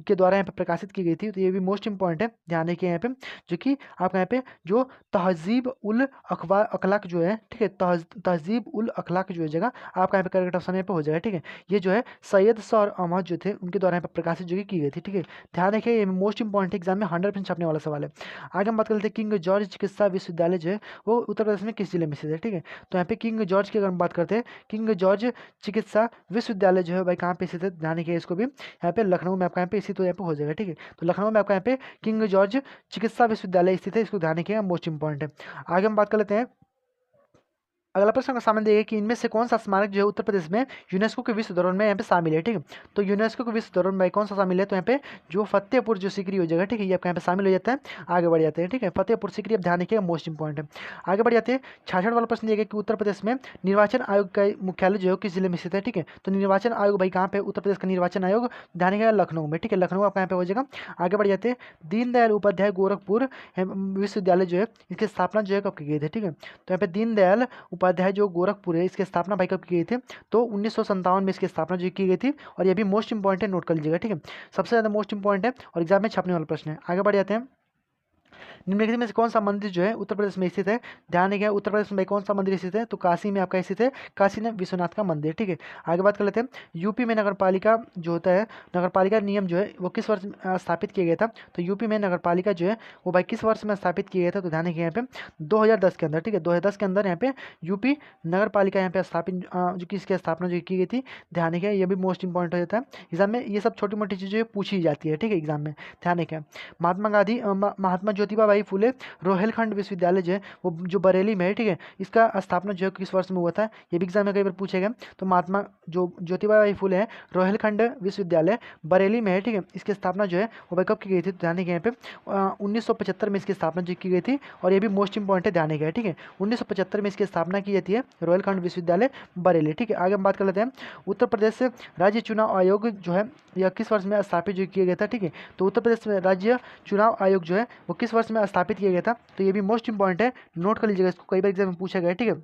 के द्वारा यहाँ पे प्रकाशित की गई थी, तो ये भी मोस्ट इंपॉर्टेंट है, ध्यान रखिए यहाँ पे, जो कि आपका यहाँ पे जो तहजीब उल अखलाक जो है, ठीक है, तहजीब उल अखलाक जो है जगह आपका यहाँ पे करेक्ट ऑप्शन यहाँ पे हो जाएगा, ठीक है। ये जो है सैयद सर अहमद जो थे उनके द्वारा यहाँ पे प्रकाशित जो की गई थी, ठीक है। ध्यान रखिए ये मोस्ट इंपॉर्टेंट एग्जाम में 100% छपने वाला सवाल है। आगे हम बात करते हैं, किंग जॉर्ज चिकित्सा विश्वविद्यालय जो है वो उत्तर प्रदेश में किस जिले में स्थित है? ठीक है, तो यहाँ पे किंग जॉर्ज की अगर हम बात करते हैं, किंग जॉर्ज चिकित्सा विश्वविद्यालय जो है भाई कहाँ पे स्थित है? ध्यान रखिए इसको भी, यहाँ पे लखनऊ में आपका यहाँ पे स्थित यहाँ पे हो जाएगा, ठीक है। तो लखनऊ में आपका यहाँ पे किंग जॉर्ज चिकित्सा विश्वविद्यालय स्थित है, इसको ध्यान रखिएगा, मोस्ट इंपॉर्टेंट है। आगे हम बात कर लेते हैं। अगला प्रश्न का सामने देखिए कि इनमें से कौन सा स्मारक जो है उत्तर प्रदेश में यूनेस्को के विश्व धरोहर में यहाँ पे शामिल है, ठीक है। तो यूनेस्को के विश्व धरोहर में कौन सा शामिल है, तो यहाँ पे जो फतेहपुर जो सीकरी हो जाएगा, ठीक है, ये आपका यहाँ पे शामिल हो जाता है। आगे बढ़ जाते हैं, ठीक है, फतेहपुर सीकरी, अब ध्यान रखिएगा, मोस्ट इंपॉर्टेंट है। आगे बढ़ जाते हैं। 66 वाला प्रश्न देखिए कि उत्तर प्रदेश में निर्वाचन आयोग का मुख्यालय जो है किस जिले में स्थित है, ठीक है। तो निर्वाचन आयोग भाई कहाँ पे, उत्तर प्रदेश का निर्वाचन आयोग ध्यान रखिएगा लखनऊ में, ठीक है, लखनऊ आपका यहाँ पे हो जाएगा। आगे बढ़ जाते हैं। दीनदयाल उपाध्याय गोरखपुर विश्वविद्यालय जो है इसकी स्थापना जो है कब की गई थी, ठीक है। तो यहाँ पे दीनदयाल उपाध्याय जो गोरखपुर है इसकी स्थापना भाई कब की गई थी, तो 1957 में इसकी स्थापना जो की गई थी। और ये भी मोस्ट इंपॉर्टेंट है, नोट कर लीजिएगा, ठीक है, सबसे ज़्यादा मोस्ट इंपॉर्टेंट है और एग्जाम में छपने वाला प्रश्न है। आगे बढ़ जाते हैं। निम्नलिखित में से कौन सा मंदिर जो है उत्तर प्रदेश में स्थित है, ध्यान रखिएगा, उत्तर प्रदेश में कौन सा मंदिर स्थित है, तो काशी में आपका स्थित है, काशी में विश्वनाथ का मंदिर, ठीक है। आगे बात कर लेते हैं। यूपी में नगर पालिका जो होता है, नगर पालिका नियम जो है वो किस वर्ष में स्थापित किया गया था, तो यूपी में नगर पालिका जो है वो भाई किस वर्ष में स्थापित किया गया था, तो ध्यान रखिए यहाँ पे 2010 के अंदर, ठीक है, 2010 के अंदर यहाँ पे यूपी नगर पालिका यहाँ पे स्थापित जो कि इसकी स्थापना जो की गई थी, ध्यान रखिए, ये भी मोस्ट इंपॉर्टेंट हो जाता है एग्जाम में, ये सब छोटी मोटी चीज़ें पूछी जाती है, ठीक है, एग्जाम में, ध्यान रखिए। महात्मा गांधी महात्मा ज्योतिबा बाई फुले रोहेलखंड विश्वविद्यालय जो है वो जो बरेली में है, ठीक है, इसका स्थापना जो है किस वर्ष में हुआ था, ये भी एग्जाम में कई बार पूछेगा। तो महात्मा जो ज्योतिबा बाई फुले है रोहेलखंड विश्वविद्यालय बरेली में है, ठीक है, इसकी स्थापना जो है वो भाई कब की गई थी, ध्यान रखिए यहाँ पे 1975 में इसकी स्थापना जो की गई थी। और ये भी मोस्ट इंपॉर्टेंट है, ध्यान रखिएगा, ठीक है, 1975 में इसकी स्थापना की जाती है रोहेलखंड विश्वविद्यालय बरेली, ठीक है। आगे हम बात कर लेते हैं। उत्तर प्रदेश राज्य चुनाव आयोग जो है यह किस वर्ष में स्थापित जो किया गया था, ठीक है। तो उत्तर प्रदेश में राज्य चुनाव आयोग जो है वो किस वर्ष में स्थापित किया गया था, तो ये भी मोस्ट इंपॉर्टेंट है, नोट कर लीजिएगा, इसको कई बार एग्जाम में पूछा गया है, ठीक है।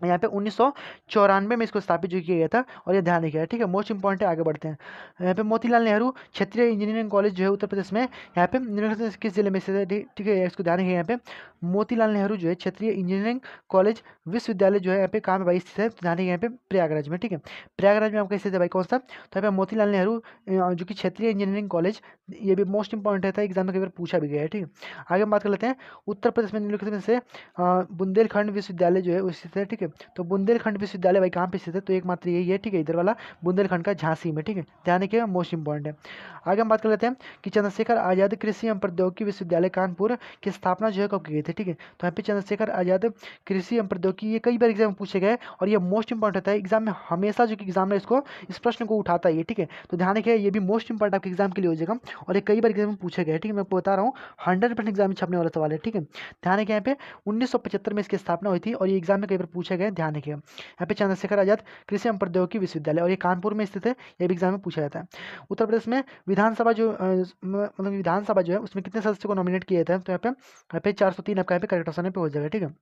यहाँ पे 1994 में इसको स्थापित जो किया गया था और ये ध्यान रखिएगा, ठीक है, मोस्ट इंपॉर्टेंट है। आगे बढ़ते हैं। यहाँ पे मोतीलाल नेहरू क्षेत्रीय इंजीनियरिंग कॉलेज जो है उत्तर प्रदेश में यहाँ पे निम्नलिखित में से किस जिले में स्थित है, ठीक है, इसको ध्यान रखिए। यहाँ पे मोतीलाल नेहरू जो है क्षेत्रीय इंजीनियरिंग कॉलेज विश्वविद्यालय जो है यहाँ पे कहाँ पे भाई स्थित है, तो ध्यान रखिए यहाँ पे प्रयागराज में, ठीक है, प्रयागराज में आपका स्थित है भाई कौन सा, तो यहाँ पे मोतीलाल नेहरू जो कि क्षेत्रीय इंजीनियरिंग कॉलेज, ये भी मोस्ट इंपॉर्टेंट है, एग्जाम में कई बार पूछा भी गया है, ठीक है। आगे हम बात कर लेते हैं। उत्तर प्रदेश में निम्नलिखित में से बुंदेलखंड विश्वविद्यालय जो है वो स्थित है, ठीक है। तो बुंदेलखंड विश्वविद्यालय भाई कहाँ पे स्थित है, तो एकमात्र यही है, ठीक है, इधर वाला बुंदेलखंड का झांसी में, ठीक है, ध्यान रखिएगा, मोस्ट इंपॉर्टेंट है। आगे हम बात कर लेते हैं कि चंद्रशेखर आजाद कृषि एवं प्रौद्योगिकी विश्वविद्यालय कानपुर की स्थापना जो है कब की गई थी, ठीक है। तो यहाँ पे चंद्रशेखर आजाद कृषि एवं प्रौद्योगिकी, ये कई बार एग्जाम में पूछे गए और ये मोस्ट इंपॉर्टेंट होता है एग्जाम में, हमेशा जो कि एग्जाम में इसको इस प्रश्न को उठाता है, ठीक है। तो ध्यान रखिए, ये भी मोस्ट इंपॉर्टेंट आपके एग्जाम के लिए हो जाएगा और ये कई बार एग्जाम में पूछे गए, ठीक है, मैं आपको बता रहा हूँ 100% एग्जाम में छपने वाला सवाल है, ठीक है। ध्यान रखिए, यहाँ पे 1975 में इसकी स्थापना हुई थी और ये एग्जाम में कई बार पूछे गए, ध्यान रखिए। यहाँ पे चंद्रशेखर आजाद कृषि एवं प्रौद्योगिकी विश्वविद्यालय और ये कानपुर में स्थित है, ये भी एग्जाम में पूछा जाता है। उत्तर प्रदेश में विधानसभा जो मतलब विधानसभा जो है उसमें कितने सदस्यों को नॉमिनेट किया जाता है, तो यहाँ पे 403 आपका यहाँ पे करेक्ट ऑप्शन पे हो जाएगा, ठीक है।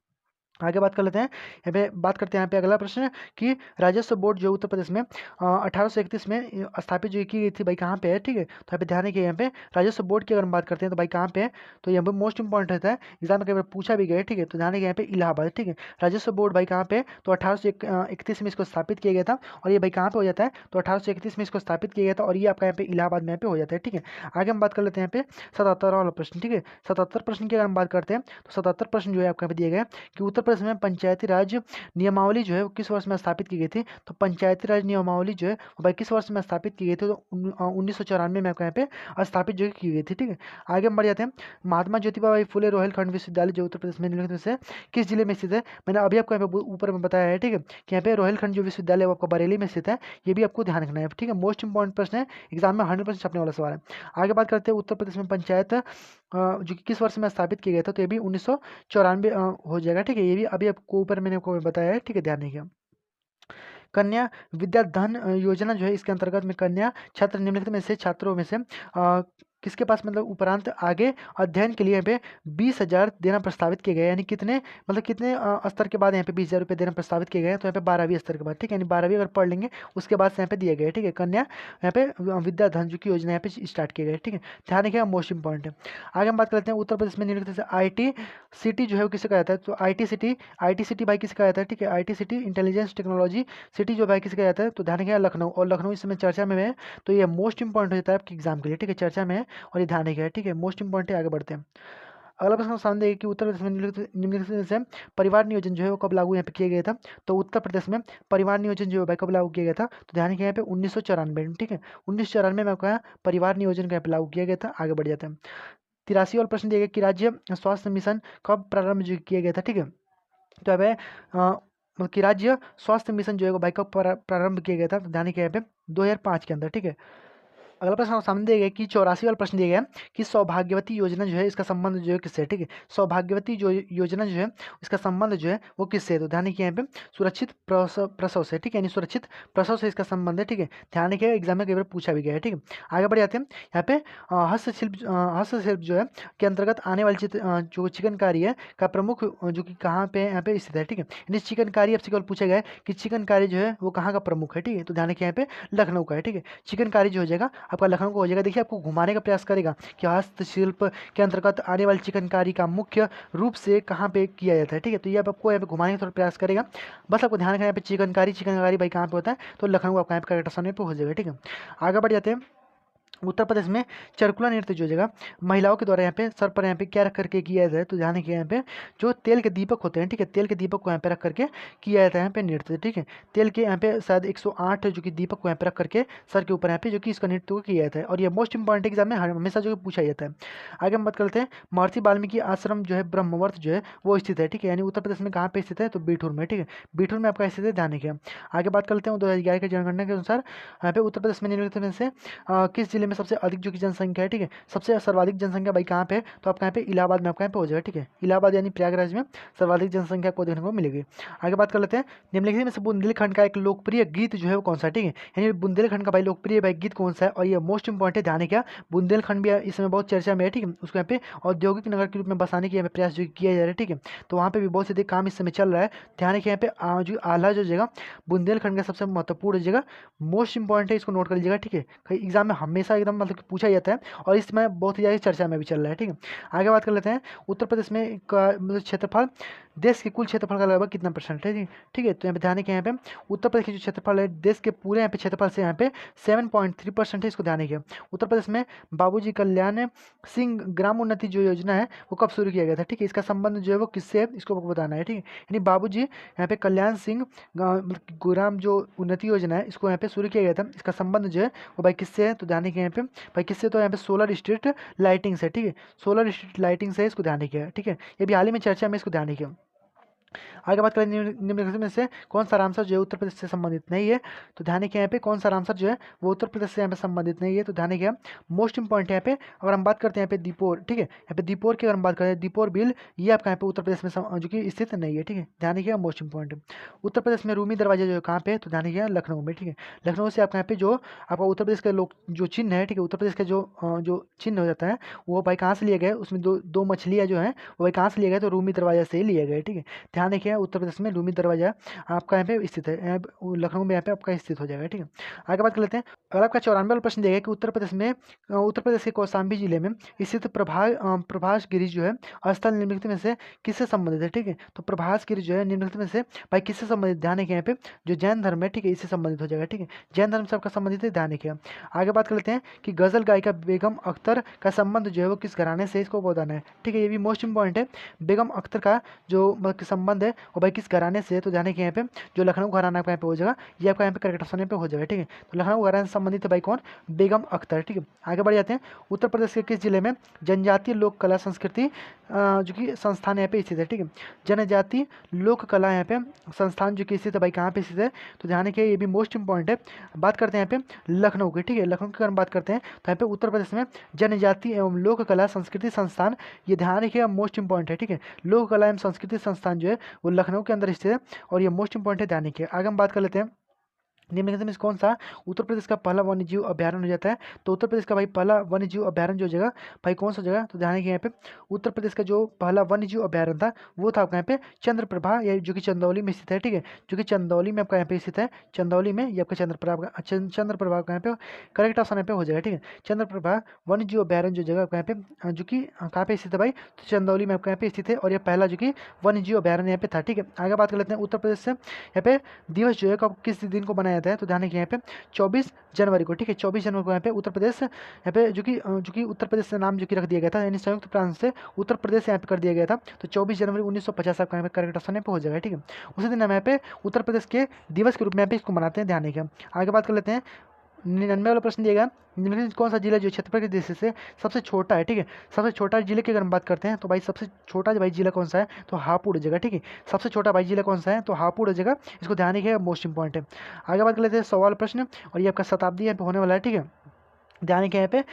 आगे बात कर लेते हैं। यहाँ पे बात करते हैं यहाँ पे अगला प्रश्न कि राजस्व बोर्ड जो उत्तर प्रदेश में 1831 में स्थापित जो की गई थी भाई कहाँ पे है, ठीक है। तो यहाँ पे ध्यान रखिए, यहाँ पे राजस्व बोर्ड की अगर हम बात करते हैं तो भाई कहाँ पे है, तो यहाँ पे मोस्ट इंपॉर्टेंट रहता है, एग्जाम में कई बार पूछा भी गया है, ठीक है। तो ध्यान रखिए यहाँ पे इलाहाबाद, ठीक है, राजस्व बोर्ड भाई कहाँ पे है, तो 1831 में इसको स्थापित किया गया था और ये भाई कहाँ पे हो जाता है, तो 1831 में इसको स्थापित किया गया था और ये आपका यहाँ पे इलाहाबाद में यहाँ पे हो जाता है, ठीक है। आगे हम बात कर लेते हैं यहाँ पे 77 वाला प्रश्न, ठीक है। 77 प्रश्न की अगर हम बात करते हैं तो 77 प्रश्न जो है आपका यहाँ पे दिया गया है कि उत्तर प्रदेश में पंचायती राज नियमावली जो है वो किस वर्ष में स्थापित की गई थी, तो पंचायती राज नियमावली जो है वो भाई किस वर्ष में स्थापित की गई थी, तो 1994 में आपको यहाँ पे स्थापित जो की गई थी, ठीक है। आगे हम बढ़ जाते हैं। महात्मा ज्योतिबा बाई फुले रोहेलखंड विश्वविद्यालय जो उत्तर प्रदेश में निम्नलिखित में से किस जिले में स्थित है, मैंने अभी आपको यहाँ पे ऊपर में बताया है, ठीक है, कि यहाँ पे रोहेलखंड जो विश्वविद्यालय वो आपका बरेली में स्थित है, ये भी आपको ध्यान रखना है, ठीक है, मोस्ट इंपॉर्टेंट प्रश्न है, एग्जाम में 100% छपने वाला सवाल है। आगे बात करते हैं उत्तर प्रदेश में पंचायत जो कि किस वर्ष में स्थापित किया गया था, तो ये भी 1994 हो जाएगा, ठीक है, ये भी अभी आपको ऊपर मैंने आपको बताया है, ठीक है, ध्यान रखिए। कन्या विद्याधन योजना जो है इसके अंतर्गत में कन्या छात्र निम्नलिखित में से छात्रों में से किसके पास मतलब उपरांत आगे अध्ययन के लिए यहाँ पे 20,000 देना प्रस्तावित किए गए, यानी कितने मतलब कितने स्तर के बाद यहाँ पे 20,000 रुपये देना प्रस्तावित किए गए हैं, तो यहाँ पे 12वीं स्तर के बाद, ठीक है, यानी 12वीं अगर पढ़ लेंगे उसके बाद से यहाँ पे दिए गए, ठीक है, कन्या यहाँ पे विद्याधन जो की योजना यहाँ पे स्टार्ट की गई, ठीक है, ध्यान रखिएगा, मोस्ट इंपॉर्टेंट है। आगे हम बात करते हैं उत्तर प्रदेश में निम्नलिखित से IT सिटी जो है वो किसे कहा जाता है, तो IT सिटी भाई किसे कहा जाता है, ठीक है, IT city intelligence technology city जो भाई किसे कहा जाता है, तो ध्यान रखिएगा लखनऊ, और लखनऊ इस समय चर्चा में है, तो ये मोस्ट इंपॉर्टेंट हो जाता है आपके एग्जाम के लिए, ठीक है, चर्चा में है और ये ध्यान रखिएगा, ठीक है, मोस्ट इंपॉर्टेंट है। आगे बढ़ते हैं। अगला प्रश्न सामने देखिए कि उत्तर प्रदेश में निम्नलिखित में से परिवार नियोजन जो है वो कब लागू यहाँ पे किया गया था। तो उत्तर प्रदेश में परिवार नियोजन जो है भाई कब लागू किया गया था, तो ध्यान रखिए यहाँ पे 1994 में, ठीक है 1994 में आपका यहाँ परिवार नियोजन का यहाँ पे लागू किया गया था। आगे बढ़ जाते हैं। 83 वाला प्रश्न दिया गया कि राज्य स्वास्थ्य मिशन कब प्रारंभ जो किया गया था, ठीक है। तो अब मतलब कि राज्य स्वास्थ्य मिशन जो है वो भाई कब प्रारंभ किया गया था, तो ध्यान रखिए यहाँ पे 2005 के अंदर, ठीक है। अगला प्रश्न सामने दिया गया कि 84 वाला प्रश्न दिया गया कि सौभाग्यवती योजना जो है इसका संबंध जो है किससे, ठीक है। सौभाग्यवती जो योजना जो है इसका संबंध जो है वो किससे है, तो ध्यान रखिए यहाँ पे सुरक्षित प्रसव से, ठीक है, यानी सुरक्षित प्रसव से इसका संबंध है, ठीक है। ध्यान रखिए एग्जाम में कई बार पूछा भी गया है, ठीक है। आगे बढ़ जाते हैं। यहाँ पे हस्तशिल्प जो है के अंतर्गत आने वाली जो चिकनकारी है का प्रमुख जो कि कहाँ पे यहाँ पे स्थित है, ठीक है। यानी चिकनकारी आपसे केवल पूछा गया है कि चिकनकारी जो है वो कहाँ का प्रमुख है, ठीक है। तो ध्यान रखिए यहाँ पे लखनऊ का है, ठीक है। चिकनकारी जो हो जाएगा आपका लखनऊ का हो जाएगा। देखिए आपको घुमाने का प्रयास करेगा कि हस्तशिल्प के अंतर्गत आने वाली चिकनकारी का मुख्य रूप से कहाँ पे किया जाता है, ठीक है। तो ये आपको यहाँ पे घुमाने का थोड़ा प्रयास करेगा। बस आपको ध्यान रखना यहाँ पे चिकनकारी भाई कहाँ पे होता है, तो लखनऊ आपका यहाँ पे करेक्ट ऑप्शन पे हो जाएगा, ठीक है। आगे बढ़ जाते हैं। उत्तर प्रदेश में चरकुला नृत्य जो जगह महिलाओं के द्वारा यहाँ पे सर पर यहाँ पे क्या रख करके किया जाता है, तो ध्यान रखिए यहाँ पे जो तेल के दीपक होते हैं, ठीक है, तेल के दीपक को यहाँ पे रख करके किया जाता है यहाँ पे नृत्य, ठीक है। तेल के यहाँ पे शायद 108 जो कि दीपक को यहाँ पे रख करके सर के ऊपर यहाँ पे जो कि इसका नृत्य को किया जाता है, और ये मोस्ट इंपॉर्टेंट एग्जाम में हमेशा जो कि पूछा जाता है। आगे हम बात करते हैं। महर्षि वाल्मीकि आश्रम जो है ब्रह्मवर्त जो है वो स्थित है, ठीक है, यानी उत्तर प्रदेश में कहाँ पे स्थित है, तो बिठूर में, ठीक है, बिठूर में आपका स्थित है, ध्यान रखिए। आगे बात करते हैं 2011 की जनगणना के अनुसार यहाँ पे उत्तर प्रदेश में निम्नलिखित में से किस जिले में सबसे अधिक जो कि जनसंख्या है, ठीक है, सबसे सर्वाधिक जनसंख्या भाई कहाँ पे है, तो आपका यहाँ पे इलाहाबाद में आपका यहाँ पे हो जाएगा, ठीक है। इलाहाबाद यानी प्रयागराज में सर्वाधिक जनसंख्या को देखने को मिलेगी। आगे बात कर लेते हैं। निम्नलिखित में से बुंदेलखंड का एक लोकप्रिय गीत जो है वो कौन सा है, ठीक है, यानी बुंदेलखंड का भाई लोकप्रिय भाई गीत कौन सा है, और ये मोस्ट इंपॉर्टेंट है, ध्यान है क्या, बुंदेलखंड भी इस समय बहुत चर्चा में है, ठीक है। उसको यहाँ पे औद्योगिक नगर के रूप में बसाने के यहाँ पे प्रयास जो किया जा रहा है, ठीक है। तो वहाँ पे भी बहुत से अधिक काम इस समय चल रहा है। ध्यान रखिए यहाँ पे जो आला जो जगह बुंदेलखंड का सबसे महत्वपूर्ण जगह मोस्ट इंपॉर्टेंट है, इसको नोट कर लीजिएगा, ठीक है। कई एग्जाम में हमेशा एकदम मतलब कि पूछा जाता है और इसमें बहुत ही ज़्यादा चर्चा में भी चल रहा है, ठीक है। आगे बात कर लेते हैं। उत्तर प्रदेश में मतलब क्षेत्रफल देश के कुल क्षेत्रफल का लगभग कितना परसेंट है, ठीक है। तो यहाँ पे ध्यान रखिए, यहाँ पे उत्तर प्रदेश की जो क्षेत्रफल है देश के पूरे यहाँ पे क्षेत्रफल से यहाँ पे 7.3% है, इसको ध्यान रखिए। उत्तर प्रदेश में बाबूजी कल्याण सिंह ग्राम उन्नति जो योजना है वो कब शुरू किया गया था, ठीक है, इसका संबंध जो है वो किससे है, इसको आपको बताना है, ठीक है। यानी बाबूजी यहाँ पे कल्याण सिंह ग्राम जो उन्नति योजना है इसको यहाँ पे शुरू किया गया था, इसका संबंध जो है वो भाई किससे है, तो ध्यान रखिए यहाँ पे भाई किससे, तो यहाँ पे सोलर स्ट्रीट लाइटिंग से, ठीक है, सोलर स्ट्रीट लाइटिंग से, इसको ध्यान रखिएगा, ठीक है। ये भी हाल ही में चर्चा में, इसको ध्यान रखिएगा। आगे बात करें निम्नलिखित में से कौन सा रामसर जो है उत्तर प्रदेश से संबंधित नहीं है, तो ध्यान रखिए यहाँ पे कौन सा रामसर जो है वो उत्तर प्रदेश से यहाँ पे संबंधित नहीं है, तो ध्यान रखिए मोस्ट इंपॉर्टेंट यहाँ पे। अगर हम बात करते हैं यहाँ पे दीपोर, ठीक है, यहाँ पे दीपोर की अगर हम बात करें दीपोर बिल, ये आपका यहाँ पे उत्तर प्रदेश में जो कि स्थित नहीं है, ठीक है, ध्यान रखिएगा मोस्ट इंपॉर्टेंट। उत्तर प्रदेश में रूमी दरवाजा जो है कहाँ पे है, तो ध्यान रखिएगा लखनऊ में, ठीक है। लखनऊ से आपका यहाँ पे जो आपका उत्तर प्रदेश का लोग जो चिन्ह है, ठीक है, उत्तर प्रदेश का जो चिन्ह हो जाता है वो भाई कहाँ से लिया गया, उसमें दो मछलियाँ जो हैं वो भाई कहाँ से लिया गया, तो रूमी दरवाजा से ही लिया गया, ठीक है। ध्यान रखिए उत्तर प्रदेश में रूमी दरवाजा आपका यहाँ पे स्थित है, लखनऊ में यहाँ पे आपका स्थित हो जाएगा, ठीक है। आगे बात कर लेते हैं। अगर आपका 94 वाला प्रश्न दिया गया कि उत्तर प्रदेश के कौशाम्बी जिले में स्थित प्रभास गिरी जो है स्थल निम्नलिखित में से किससे संबंधित है, ठीक है। तो प्रभास गिरी जो है निम्नलिखित में से भाई किससे संबंधित, ध्यान रखिए यहाँ पे जो जैन धर्म है, ठीक है, इससे संबंधित हो जाएगा, ठीक है, जैन धर्म से आपका संबंधित है, ध्यान रखिए। आगे बात कर लेते हैं कि गजल गायिका बेगम अख्तर का संबंध जो है वो किस घराने से, इसको बताना है, ठीक है, ये भी मोस्ट इंपॉर्टेंट है। बेगम अख्तर का जो संबंध है वो भाई किस घराने से, तो जाने के यहाँ पे जो लखनऊ घराना आपका यहाँ पे हो जाएगा, ये आपका यहाँ पे करेक्ट ऑप्शन पे हो जाएगा, ठीक है। तो लखनऊ घराने से संबंधित है भाई कौन, बेगम अख्तर, ठीक है। आगे बढ़ जाते हैं। उत्तर प्रदेश के किस जिले में जनजातीय लोक कला संस्कृति जो कि संस्थान यहाँ पे स्थित है, ठीक है, जनजाति लोक कला यहाँ पे संस्थान जो कि स्थित है भाई कहाँ पे स्थित है, तो ध्यान रखिए ये भी मोस्ट इंपॉर्टेंट है। बात करते हैं यहाँ पे लखनऊ की, ठीक है, लखनऊ की अगर हम बात करते हैं तो यहाँ पे उत्तर प्रदेश में जनजाति एवं लोक कला संस्कृति संस्थान, ये ध्यान रखिएगा मोस्ट इंपॉर्टेंट है, ठीक है। लोक कला एवं संस्कृति संस्थान जो है वो लखनऊ के अंदर स्थित है और ये मोस्ट इंपॉर्टेंट है, ध्यान रखिए। आगे हम बात कर लेते हैं निम्नलिखित में कौन सा उत्तर प्रदेश का पहला वन्य जीव अभ्यारण्य हो जाता है, तो उत्तर प्रदेश का भाई पहला वन्य जीव अभ्यारण्य जो जगह भाई कौन सा जगह, तो ध्यान रखिए यहाँ पे उत्तर प्रदेश का जो पहला वन्य जीव अभ्यारण्य था वो था आपका यहाँ पे चंद्रप्रभा, या जो कि चंदौली में स्थित है, ठीक है, जो कि चंदौली में आपका यहाँ पे स्थित है, चंदौली में ये आपका चंद्रप्रभा का यहाँ पे करेक्ट ऑप्शन यहाँ पे हो जाएगा, ठीक है। चंद्रप्रभा वन्य जीव अभ्यारण्य जो जगह यहाँ पे जो कि कहाँ पे स्थित है भाई, तो चंदौली में आपका यहाँ पे स्थित है और ये पहला जो कि वन्य जीव अभ्यारण्य यहाँ पे था, ठीक है। आगे बात कर लेते हैं उत्तर प्रदेश से यहाँ पे दिवस जो है कब किस दिन को बनाया जाता है, तो ध्यान रखिए यहाँ पे 24 जनवरी को, ठीक है, 24 जनवरी को यहाँ पे उत्तर प्रदेश, यहाँ पे जो कि उत्तर प्रदेश से नाम जो कि रख दिया गया था, यानी संयुक्त प्रांत से उत्तर प्रदेश यहाँ पे कर दिया गया था। तो 24 जनवरी 1950 आपका यहाँ पे करेक्ट ऑप्शन यहाँ पे हो जाएगा, ठीक है। उसी दिन हम यहाँ पे उत्तर प्रदेश के दिवस के रूप में यहाँ पे इसको मनाते हैं, ध्यान रखिए। आगे बात कर लेते हैं, 99 वाला प्रश्न दिएगा, निम्नलिखित में कौन सा जिला जो क्षेत्रफल की दृष्टि से सबसे छोटा है, ठीक है। सबसे छोटा जिले की अगर हम बात करते हैं तो भाई सबसे छोटा भाई जिला कौन सा है, तो हापुड़ हो जाएगा, ठीक है। सबसे छोटा भाई जिला कौन सा है, तो हापुड़ हो जाएगा, इसको ध्यान रखिएगा, मोस्ट इंपॉर्टेंट है। आगे बात कर लेते हैं सवाल प्रश्न, और ये आपका शताब्दी यहाँ पे होने वाला है, ठीक है। ध्यान रखिए यहाँ पे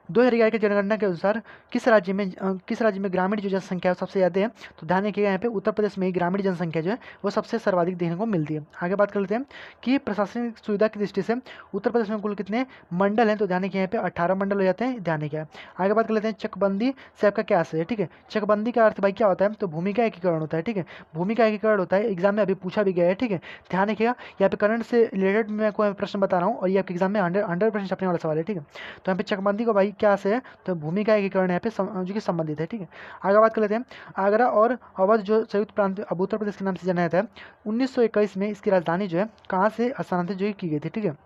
2011 की जनगणना के अनुसार किस राज्य में ग्रामीण जो जनसंख्या है वो सबसे ज़्यादा है, तो ध्यान रखिएगा यहाँ पे उत्तर प्रदेश में ही ग्रामीण जनसंख्या जो है वो सबसे सर्वाधिक देखने को मिलती है। आगे बात कर लेते हैं कि प्रशासनिक सुविधा की दृष्टि से उत्तर प्रदेश में कुल कितने मंडल हैं, तो ध्यान रखिए यहाँ पे 18 मंडल हो जाते हैं, ध्यान रखिए। आगे बात कर लेते हैं चकबंदी से आपका क्या आशय है, ठीक है। चकबंदी का अर्थ भाई क्या होता है, तो भूमि का एकीकरण होता है, ठीक है। भूमि का एकीकरण होता है, एग्जाम में अभी पूछा भी गया है, ठीक है। ध्यान रखिएगा यहाँ पे करंट से रिलेटेड मैं कोई प्रश्न बता रहा हूँ, और ये आपके एग्जाम में 100% छपने वाला सवाल है, ठीक है। तो यहाँ पे चकबंदी को भाई क्या आशय है, तो भूमि का एकीकरण यहाँ पे जो कि संबंधित है, ठीक है। आगे बात कर लेते हैं आगरा और अवध जो संयुक्त प्रांत अब उत्तर प्रदेश के नाम से जाना जाता है, 1921 में इसकी राजधानी जो है कहाँ से स्थानांतरित जो है की गई थी, ठीक है।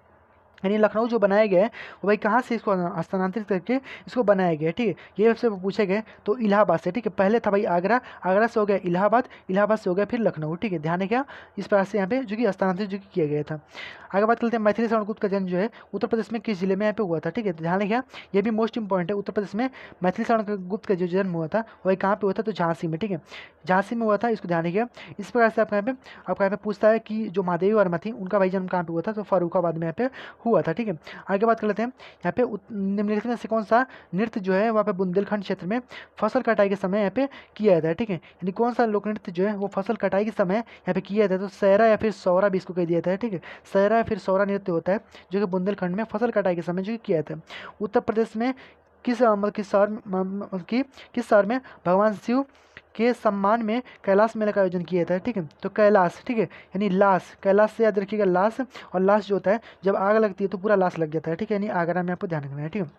यानी लखनऊ जो बनाया गया है वो भाई कहाँ से इसको स्थानांतरित करके इसको बनाया गया है, ठीक है। ये आपसे पूछे गए तो इलाहाबाद से, ठीक है। पहले था भाई आगरा, आगरा से हो गया इलाहाबाद, इलाहाबाद से हो गया फिर लखनऊ, ठीक है। ध्यान रखिए इस प्रकार से यहाँ पे जो कि स्थानांतरित जो कि किया गया था। आगे बात करते हैं मैथिली श्रवण गुप्त का जन्म जो है उत्तर प्रदेश में किस जिले में यहाँ पे हुआ था, ठीक है। ध्यान रखिए ये भी मोस्ट इंपॉर्टेंट है, उत्तर प्रदेश में मैथिली श्रवण गुप्त का जो जन्म हुआ था वही कहाँ पे हुआ था, तो झांसी में, ठीक है। झांसी में हुआ था, इसको ध्यान रखिए। इस प्रकार से आपका यहाँ पे पूछता है कि जो महादेवी वर्मा थी उनका भाई जन्म कहाँ पे हुआ था, तो फर्रुखाबाद में यहाँ पे हुआ था, ठीक है। आगे बात कर लेते हैं यहाँ पे निम्नलिखित में से कौन सा नृत्य जो है वहाँ पे बुंदेलखंड क्षेत्र में फसल कटाई के समय यहाँ पे किया जाता है, ठीक है। यानी कौन सा लोक नृत्य जो है वो फसल कटाई के समय यहाँ पे किया जाता है, तो सहरा या फिर सौरा भी इसको कह दिया जाता है, ठीक है। सहरा या फिर सौरा नृत्य होता है जो कि बुंदेलखंड में फसल कटाई के समय जो किया जाता है। उत्तर प्रदेश में किस शहर में भगवान शिव के सम्मान में कैलाश मेला का आयोजन किया जाता है, ठीक है। तो कैलाश, ठीक है, यानी लाश, कैलाश से याद रखिएगा लाश, और लाश जो होता है जब आग लगती है तो पूरा लाश लग जाता है, ठीक है। यानी आगरा में आपको ध्यान रखना है, ठीक है।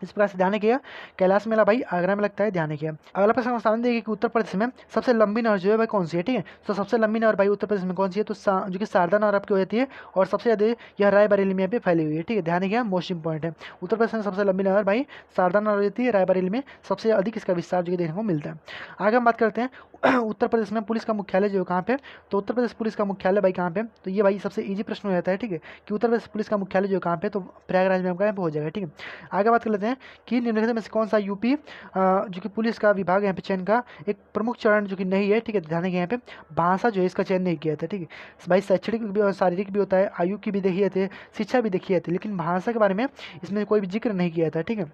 इस प्रकार से ध्यान रखिएगा कैलाश मेला भाई आगरा में लगता है, ध्यान रखिएगा। अगला प्रश्न सामने देखिए कि उत्तर प्रदेश में सबसे लंबी नहर जो है भाई कौन सी है, ठीक है। तो सबसे लंबी नहर भाई उत्तर प्रदेश में कौन सी है, तो जो कि शारदा नहर आपकी हो जाती है, और सबसे ज़्यादा यह रायबरेली में यहाँ पे फैली हुई है, ठीक है। ध्यान रखिएगा मोस्ट इंपॉर्टेंट है, उत्तर प्रदेश में सबसे लंबी नहर भाई शारदा नहर हो जाती है, रायबरेली में सबसे अधिक इसका विस्तार जो कि देखने को मिलता है। आगे हम बात करते हैं उत्तर प्रदेश में पुलिस का मुख्यालय जो है कहाँ पे, तो उत्तर प्रदेश पुलिस का मुख्यालय भाई कहाँ पे, तो ये भाई सबसे ईजी प्रश्न हो जाता है, ठीक है, कि उत्तर प्रदेश पुलिस का मुख्यालय जो कहाँ पे, तो प्रयागराज में आपका यहाँ पे हो जाएगा, ठीक है। आगे बात कर लेते हैं कि निम्नलिखित में से कौन सा यूपी जो कि पुलिस का विभाग यहाँ पे चयन का एक प्रमुख चरण जो कि नहीं है, ठीक है। ध्यान रखिए यहाँ पे भाषा जो है इसका चयन नहीं किया था, ठीक है भाई। शैक्षणिक भी और शारीरिक भी होता है, आयु की भी देखी जाती है, शिक्षा भी देखी जाती है, लेकिन भाषा के बारे में इसमें कोई भी जिक्र नहीं किया था, ठीक है।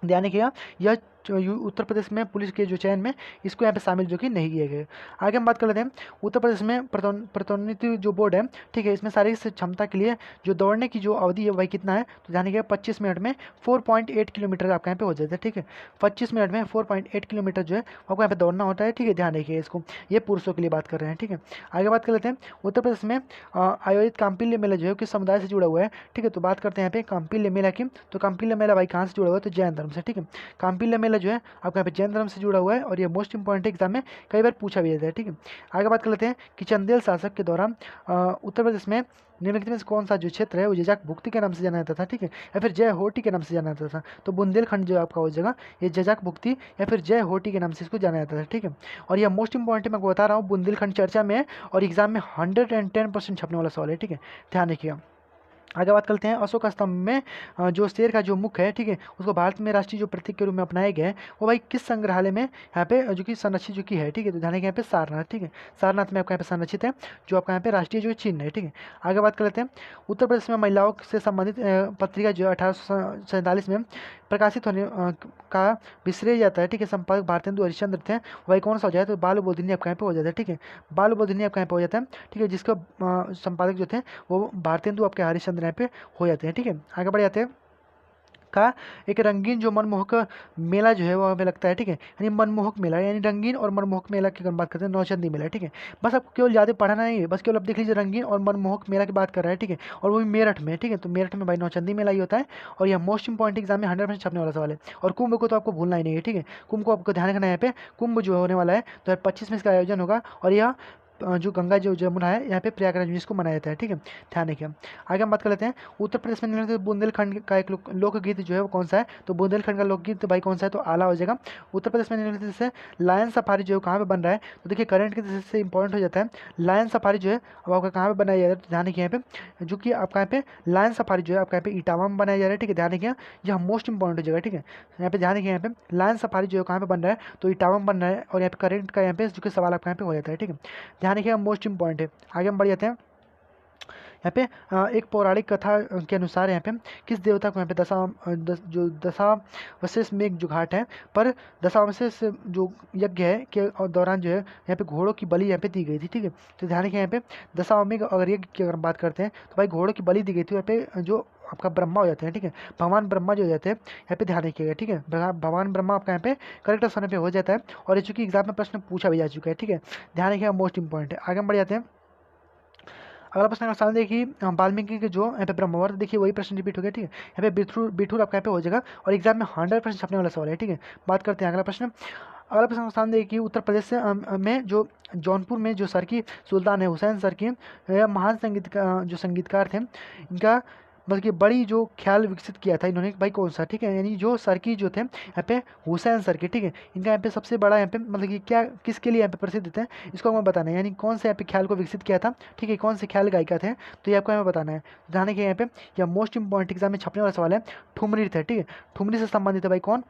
ध्यान रखिएगा यह उत्तर प्रदेश में पुलिस के जो चयन में इसको यहाँ पे शामिल जो कि नहीं किए गए। आगे हम बात कर लेते हैं उत्तर प्रदेश में पदोन्नति जो बोर्ड है, ठीक है, इसमें शारीरिक क्षमता के लिए जो दौड़ने की जो अवधि है वही कितना है, तो ध्यान रखिएगा 25 मिनट में 4.8 किलोमीटर आपका यहाँ पे हो जाता है, ठीक है। 25 मिनट में 4.8 किलोमीटर जो है आपको यहाँ पे दौड़ना होता है, ठीक है। ध्यान रखिए इसको, ये पुरुषों के लिए बात कर रहे हैं, ठीक है। आगे बात कर लेते हैं उत्तर प्रदेश में आयोजित काम्पिल्य मेला जो है किस समुदाय से जुड़ा हुआ है, ठीक है। तो बात करते हैं यहाँ पे काम्पिल्य मेला की, तो काम्पिल्य मेला भाई कहाँ से जुड़ा हुआ है, तो जैन धर्म से, ठीक है। काम्पिल्य मेला जो है आपका यहाँ पे जैन धर्म से जुड़ा हुआ है, और ये मोस्ट इंपॉर्टेंट एग्जाम में कई बार पूछा भी जाता है, ठीक है। आगे बात कर लेते हैं कि चंदेल शासक के दौरान उत्तर प्रदेश में निम्नलिखित में से कौन सा जो क्षेत्र है वो जजाक भुक्ति के नाम से जाना जाता था, ठीक है, या फिर जय होटी के नाम से जाना जाता था। तो बुंदेलखंड जो आपका हो जाएगा ये जजाक भुक्ति या फिर जय होटी के नाम से इसको जाना जाता था, ठीक है। और यह मोस्ट इंपॉर्टेंट मैं बता रहा हूँ, बुंदेलखंड चर्चा में और एग्जाम में 110% छपने वाला सवाल है, ठीक है, ध्यान रखिएगा। आगे बात करते हैं अशोक स्तंभ में जो शेर का जो मुख है, ठीक है, उसको भारत में राष्ट्रीय जो प्रतीक के रूप में अपनाया गया है वो भाई किस संग्रहालय में यहाँ पे जो कि संरक्षित जो की है, ठीक है। तो ध्यान रखिए यहाँ पे सारनाथ, ठीक है, सारनाथ में आपका यहाँ पे संरक्षित है जो आपका यहाँ पे राष्ट्रीय जो चिन्ह है, ठीक है। आगे बात कर लेते हैं उत्तर प्रदेश में महिलाओं से संबंधित पत्रिका जो 1847 में प्रकाशित होने का विश्रेय जाता है, ठीक है, संपादक भारतेंदु हरिश्चंद्र थे, वही कौन सा हो जाए, तो बाल बोधिनी आपका यहाँ पे हो जाता है, ठीक है, बाल बोधिनी आपका यहाँ पे हो जाता है, ठीक है, जिसका संपादक जो थे वो भारतेंदु आपके हरिश्चंद्र यहाँ पे हो जाते हैं, ठीक है। आगे बढ़ जाते हैं का एक रंगीन जो मनमोहक मेला जो है वो हमें लगता है, ठीक है, यानी मनमोहक मेला, यानी रंगीन और मनमोहक मेला की बात करते हैं, नौचंदी मेला, ठीक है। बस आपको केवल ज़्यादा पढ़ना नहीं है, बस केवल आप देख लीजिए रंगीन और मनमोहक मेला की बात कर रहा है, ठीक है, और वो भी मेरठ में, ठीक है। तो मेरठ में भाई नौचंदी मेला ही होता है, और यह मोस्ट इंपॉर्टेंट एग्जाम में 100% छपने वाला सवाल है। और कुंभ को तो आपको भूलना ही नहीं है, ठीक है, कुंभ को आपको ध्यान रखना है यहाँ पे, कुंभ जो होने वाला है 2025 में इसका आयोजन होगा, और यह जो गंगा जो जमुना है यहाँ पे प्रयागराज में इसको मनाया जाता है, ठीक है, ध्यान रखिए। आगे हम बात कर लेते हैं उत्तर प्रदेश में निम्नलिखित बुंदेलखंड का एक लोकगीत जो है वो कौन सा है, तो बुंदेलखंड का लोकगीत भाई कौन सा है, तो आला हो जाएगा। उत्तर प्रदेश में निम्नलिखित से लायन सफारी जो है कहाँ पे बन रहा है, तो देखिए करंट की दृष्टि से इंपॉर्टेंट हो जाता है। लायन सफारी जो है अब आपका कहाँ पे बनाया जा रहा है, तो ध्यान रखिए यहाँ पे जो कि आपका यहाँ पे लायन सफारी जो है आपका यहाँ पे इटावा में बनाया जा रहा है, ठीक है, ध्यान रखिए यह मोस्ट इंपॉर्टेंट हो जाएगा, ठीक है। यहाँ पे ध्यान रखिए यहाँ पे लायन सफारी जो है कहाँ पे बन रहा है, तो इटावा में बन रहा है, और यहाँ पे करंट का यहाँ पे जो कि सवाल आपका यहाँ पे हो जाता है, ठीक है, ध्यान रखिएगा मोस्ट इंपॉर्टेंट है। आगे हम बढ़ जाते हैं। यहाँ पे एक पौराणिक कथा के अनुसार यहाँ पे किस देवता को यहाँ पे जो दशावशेष में एक जो घाट है पर दशावशेष जो यज्ञ है के दौरान जो है यहाँ पे घोड़ों की बलि यहाँ पे दी गई थी, ठीक है। तो ध्यान रखिए यहाँ पे दशावमेध अगर यज्ञ की अगर हम बात करते हैं तो भाई घोड़ों की बलि दी गई थी, यहाँ पे जो आपका ब्रह्मा हो जाते हैं, ठीक है, भगवान ब्रह्मा जो हो जाते हैं यहाँ पे ध्यान रखिएगा, ठीक है, भगवान ब्रह्मा आपका यहाँ पे करेक्ट ऑप्शन पे हो जाता है, और ये चूंकि एग्जाम में प्रश्न पूछा भी जा चुका है, ठीक है, ध्यान रखिएगा मोस्ट इंपॉर्टेंट है। आगे हम बढ़ जाते हैं। अगला प्रश्न का सामने देखिए वाल्मीकि के जो यहाँ पे ब्रह्मावर्त, देखिए वही प्रश्न रिपीट हो गया, ठीक है, यहाँ पे बिठूर आपका यहाँ पे हो जाएगा, और एग्जाम में 100% छपने वाला सवाल है, ठीक है। बात करते हैं अगला प्रश्न। अगला प्रश्न का सामने देखिए उत्तर प्रदेश से में जो जौनपुर में जो सरकी सुल्तान है हुसैन सरकी महान जो संगीतकार थे, इनका मतलब कि बड़ी जो ख्याल विकसित किया था इन्होंने भाई कौन सा, ठीक है, यानी जो सरकी जो थे यहाँ पे हुसैन सरकी, ठीक है, इनका यहाँ पे सबसे बड़ा यहाँ पे मतलब कि क्या किसके लिए यहाँ पे प्रसिद्ध थे इसको हमें बताना है, यानी कौन से यहाँ पे ख्याल को विकसित किया था, ठीक है, कौन से ख्याल गायिका थे, तो ये आपको हमें बताना है। ध्यान रखिए यहाँ पे यह मोस्ट इंपॉर्टेंट एग्जाम में छपने वाला सवाल है, ठुमरी थे, ठीक है, ठुमरी से संबंधित है भाई कौन,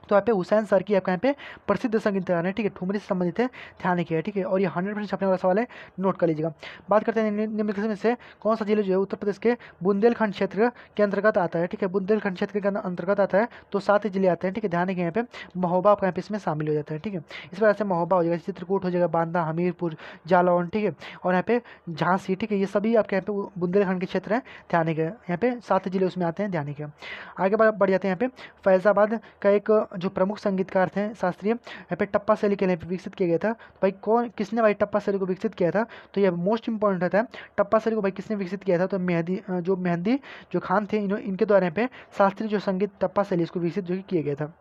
तो यहाँ पे हुसैन सर की आपका यहाँ पे प्रसिद्ध संगीतकार है, ठीक है, ठुमरी से संबंधित है, ध्यान रखिएगा, ठीक है, और ये 100% छपने वाला सवाल है, नोट कर लीजिएगा। बात करते हैं निम्नलिखित में से कौन सा जिला जो है उत्तर प्रदेश के बुंदेलखंड क्षेत्र के अंतर्गत आता है, ठीक है, बुंदेलखंड क्षेत्र के अंतर्गत आता है, तो 7 जिले आते हैं, ठीक है, ध्यान रखिए यहाँ पे महोबा आपका यहाँ पे इसमें शामिल हो जाता है, ठीक है, इस वजह से महोबा हो जाएगा, चित्रकूट हो जाएगा, बांदा, हमीरपुर, जालौन, ठीक है, और यहाँ पे झांसी, ठीक है, ये सभी आपके यहाँ पे बुंदेलखंड के क्षेत्र हैं, ध्यान रखिएगा, यहाँ पे 7 जिले उसमें आते हैं, ध्यान रखिएगा। आगे बढ़ जाते हैं। यहाँ पे फैजाबाद का एक जो प्रमुख संगीतकार थे शास्त्रीय यहाँ पे टप्पा शैली के लिए विकसित किया गया था, तो भाई कौन किसने भाई टप्पा शैली को विकसित किया था, तो ये मोस्ट इंपॉर्टेंट होता है, टप्पा शैली को भाई किसने विकसित किया था, तो मेहंदी जो खान थे इनके द्वारा यहाँ पे शास्त्रीय जो संगीत टप्पा शैली इसको विकसित जो किया गया था।